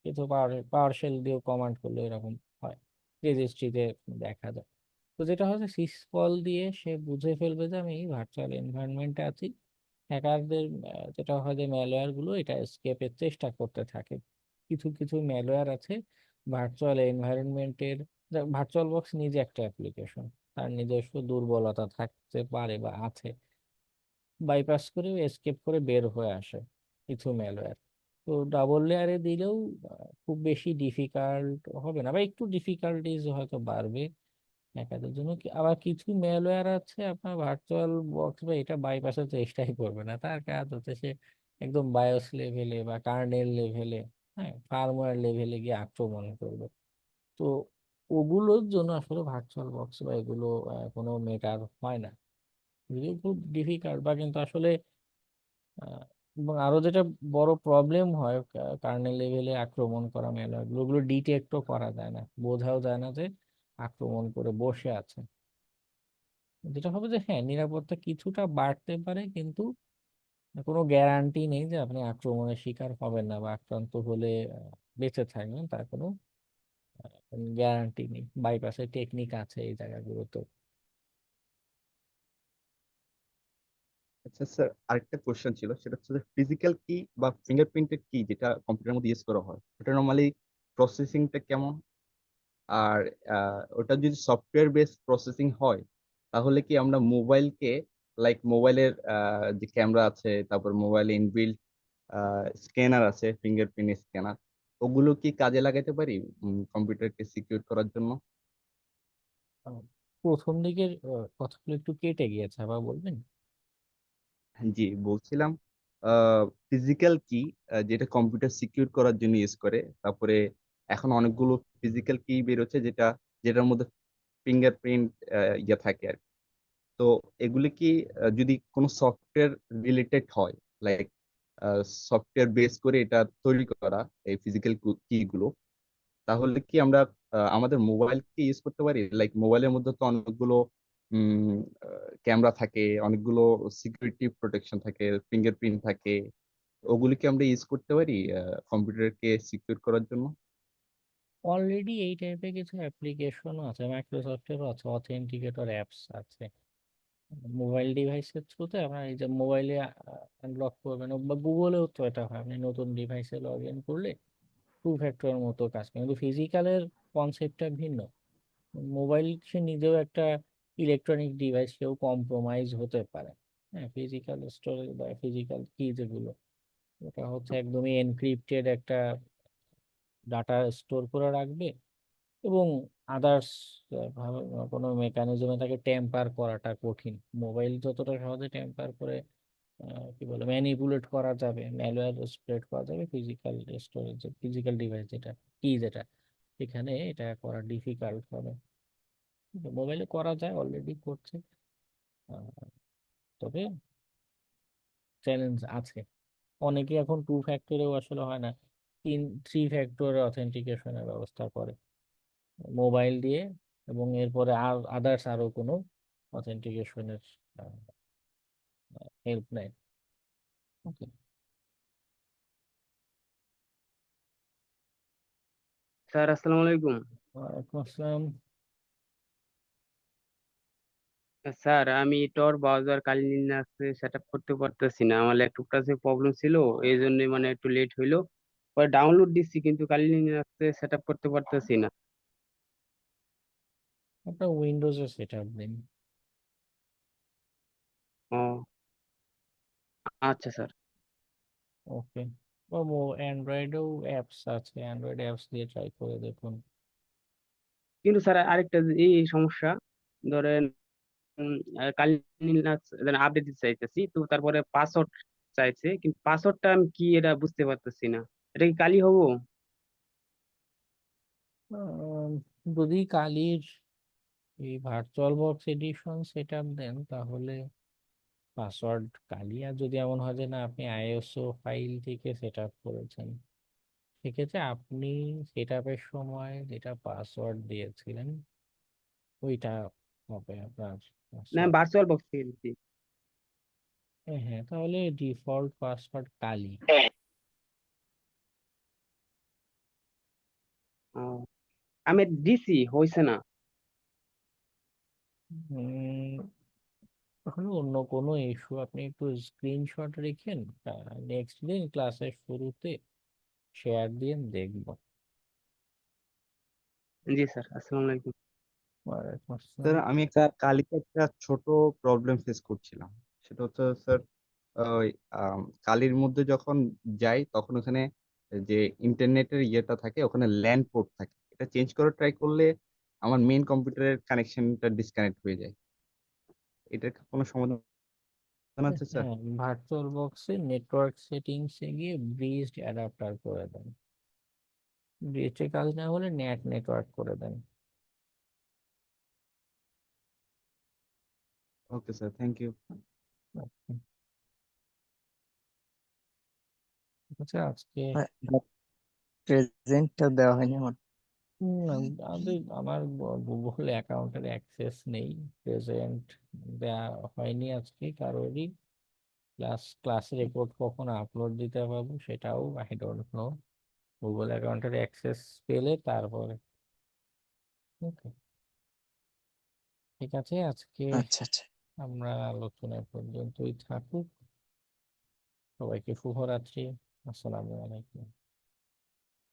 কিছু পাওয়ার শেল দিয়ে কমান্ড করলে এরকম হয়, রেজিস্ট্রিতে দেখা যায়। তো যেটা হচ্ছে সিসকল দিয়ে সে বুঝে ফেলবে যে আমি ভার্চুয়াল এনভায়রনমেন্টে আছি। হ্যাকারদের যেটা হয় যে ম্যালওয়্যার গুলো এটা এসকেপের চেষ্টা করতে থাকে। কিছু কিছু ম্যালওয়্যার আছে ভার্চুয়াল এনভায়রনমেন্টের, ভার্চুয়াল বক্স নিজে একটা অ্যাপ্লিকেশন, তার নিজস্ব দুর্বলতা থাকতে পারে বা আছে, বাইপাস করে এসকেপ করে বের হয়ে আসে কিছু ম্যালওয়্যার। তো ডাবল লেয়ারে দিলেও খুব বেশি ডিফিকাল্ট হবে না, বা একটু ডিফিকাল্টিজ হয়তো বাড়বে হ্যাকারদের জন্য। আবার কিছু ম্যালওয়্যার আছে আপনার ভার্চুয়াল বক্স বা এটা বাইপাসের চেষ্টাই করবে না, তার কাজ হচ্ছে সে একদম বায়োস লেভেলে বা কার্নেল লেভেলে, হ্যাঁ ফার্মওয়্যার লেভেলে গিয়ে আক্রমণ করবে। তো ওগুলোর জন্য আসলে ভার্চুয়াল বক্স বা এগুলো কোনো মেটার হয় না, যদিও খুব ডিফিকাল্ট বা কিন্তু আসলে আহ, এবং আরো যেটা বড় প্রবলেম হয় কার্নেল লেভেলে আক্রমণ করা ম্যালওয়্যার গুলো, ওগুলো ডিটেক্টও করা যায় না, বোঝাও যায় না যে আক্রমণ করে বসে আছে। যেটা হবে যে হ্যাঁ নিরাপত্তা কিছুটা বাড়তে পারে, কিন্তু কোনো গ্যারান্টি নেই যে আপনি আক্রমণের শিকার হবেন না বা আক্রান্ত হলে বেঁচে থাকবেন, তার কোনো গ্যারান্টি নেই। বাইপাসের টেকনিক আছে এই জায়গাগুলোতে। আচ্ছা স্যার, আরেকটা কোশ্চেন ছিল, সেটা হচ্ছে যে ফিজিক্যাল কি বা ফিঙ্গারপ্রিন্টের কি যেটা কম্পিউটারের মধ্যে ইউজ করা হয় ওটা নর্মালি প্রসেসিংটা কেমন? আর ওটা যদি সফটওয়্যার বেস প্রসেসিং হয় তাহলে কি আমরা মোবাইলকে, লাইক মোবাইলের যে ক্যামেরা আছে, তারপর মোবাইলে ইনবিল্ট স্ক্যানার আছে, ফিঙ্গারপ্রিন্ট স্ক্যানার, ওগুলো কি কাজে লাগাতে পারি কম্পিউটারকে সিকিউর করার জন্য? আহ, প্রথম দিকের কথাগুলো একটু কেটে গিয়েছে, আবার বলবেন? জি বলছিলাম, ফিজিক্যাল কি যেটা কম্পিউটার সিকিউর করার জন্য ইউজ করে, তারপরে এখন অনেকগুলো ফিজিক্যাল কি বেরোচ্ছে যেটার মধ্যে ফিঙ্গারপ্রিন্ট ইয়ে থাকে আর কি। তো এগুলি কি যদি কোনো সফটওয়্যার রিলেটেড হয়, লাইক সফটওয়্যার বেস করে এটা তৈরি করা, এই ফিজিক্যাল কি গুলো, তাহলে কি আমরা আমাদের মোবাইলকে ইউজ করতে পারি? লাইক মোবাইলের মধ্যে তো অনেকগুলো ক্যামেরা থাকে, অনেকগুলো সিকিউরিটি প্রোটেকশন থাকে, ফিঙ্গারপ্রিন্ট থাকে, ওগুলিকে আমরা ইউজ করতে পারি কম্পিউটারকে সিকিউর করার জন্য? অলরেডি এই টাইপের কিছু অ্যাপ্লিকেশনও আছে, মাইক্রোসফটেরও আছে, অথেন্টিকেটর অ্যাপস আছে। মোবাইল ডিভাইসের থ্রুতে আপনার এই যে মোবাইলে আনলক করবেন, বা গুগলেও তো এটা হয়, আপনি নতুন ডিভাইসে লগ ইন করলে টু ফ্যাক্টরের মতো কাজ করে, কিন্তু ফিজিক্যালের কনসেপ্টটা ভিন্ন। মোবাইল সে নিজেও একটা ইলেকট্রনিক ডিভাইস, কেউ কম্প্রোমাইজ হতে পারে। হ্যাঁ, ফিজিক্যাল স্টোরেজ বা ফিজিক্যাল কি যেগুলো, ওটা হচ্ছে একদমই এনক্রিপ্টেড একটা ডাটা স্টোর করে রাখবে, এবং আদার্স কোনো মেকানিজমে তাকে টেম্পার করাটা কঠিন। মোবাইল যতটা সহজে টেম্পার করে কি বলে ম্যানিপুলেট করা যাবে, ম্যালওয়্যার স্প্রেড করা যাবে, ফিজিক্যাল স্টোরেজ ফিজিক্যাল ডিভাইস যেটা কি যেটা, এখানে এটা করা ডিফিকাল্ট হবে। মোবাইলে করা যায়, অলরেডি করছে, আহ, তবে চ্যালেঞ্জ আছে। অনেকে এখন টু ফ্যাক্টরেও আসলে হয় না, থ্রি ফ্যাক্টর অথেন্টিকেশনের ব্যবস্থা করে মোবাইল দিয়ে, এবং এরপরে আর আদার্স আরো কোনো অথেন্টিকেশনের হেল্প নেয়। ওকে। স্যার আসসালামু আলাইকুম। ওয়ালাইকুম আসসালাম। স্যার আমি টর ব্রাউজার কালি লিনাক্সে সেট আপ করতে পারতেছি না, আমার ল্যাপটপটা যে প্রবলেম ছিল এই জন্য মানে একটু লেট হইলো। পরে ডাউনলোড দিচ্ছি কিন্তু কালি লিনাক্সে সেট আপ করতে পারতেছি না। আপনার উইন্ডোজে সেট আপ দিন। ও আচ্ছা স্যার। ওকে, ও অ্যান্ড্রয়েডেও অ্যাপস আছে, অ্যান্ড্রয়েড অ্যাপস দিয়ে ট্রাই করে দেখুন। কিন্তু স্যার আরেকটা এই সমস্যা, ধরেন কাল লিনাক্স আপডেট দিতে চাইতেছি, তো তারপরে পাসওয়ার্ড চাইছে, কিন্তু পাসওয়ার্ডটা আমি কি এটা বুঝতে পারতেছি না, এটা কি কালি হবো? আম, যদি কালির এই virtual box edition set up দেন তাহলে পাসওয়ার্ড কালি। আর যদি এমন হয় যে না আপনি আইএসও ফাইল থেকে সেট আপ করেছেন, সেক্ষেত্রে আপনি সেট আপের সময় যেটা পাসওয়ার্ড দিয়েছিলেন ওইটা হবে আপনার না, পাসওয়ার্ড। ভার্চুয়াল বক্স থেকে দিচ্ছি। হ্যাঁ হ্যাঁ, তাহলে ডিফল্ট পাসওয়ার্ড কালি। ও, আমি দিছি, হয়েছে না। তাহলে অন্য কোনো ইস্যু, আপনি একটু স্ক্রিনশট রেখেন, নেক্সট দিন ক্লাসের শুরুতে শেয়ার দিয়ে দেখবো। জি স্যার, আসসালামু আলাইকুম। ওয়ালাইকুম স্যার আসসালাম। আমি একটা কালিতে একটা ছোট প্রবলেম ফেস করছিলাম। সেটা হচ্ছে স্যার, ওই কালির মধ্যে যখন যাই তখন ওখানে যে ইন্টারনেটের ইয়েটা থাকে ওখানে ল্যান্ড পোর্ট থাকে, এটা চেঞ্জ করে ট্রাই করলে আমার মেইন কম্পিউটারের কানেকশনটা ডিসকানেক্ট হয়ে যায়। এটার কি কোনো সমাধান আছে স্যার? হ্যাঁ, ভার্চুয়াল বক্সে নেটওয়ার্ক সেটিংসে গিয়ে ব্রিজড অ্যাডাপ্টার করে দেন, ব্রিজে কাজ না হলে নেটওয়ার্ক করে দেন। Okay sir, thank you. আচ্ছা, আজকে প্রেজেন্টটা দেওয়া হয়নি আমার। আমার গুগল অ্যাকাউন্টের অ্যাক্সেস নেই, প্রেজেন্ট দেওয়া হয়নি আজকে কারোরই। ক্লাস রেকর্ড কখন আপলোড দিতে পারবো সেটাও আই ডোন্ট নো। গুগল অ্যাকাউন্টের অ্যাক্সেস পেলে তারপরে। ওকে, ঠিক আছে, আজকে আচ্ছা আচ্ছা। আমরা আলোচনা পর্যন্তই থাকুক। সবাইকে শুভরাত্রি। আসসালামু আলাইকুম।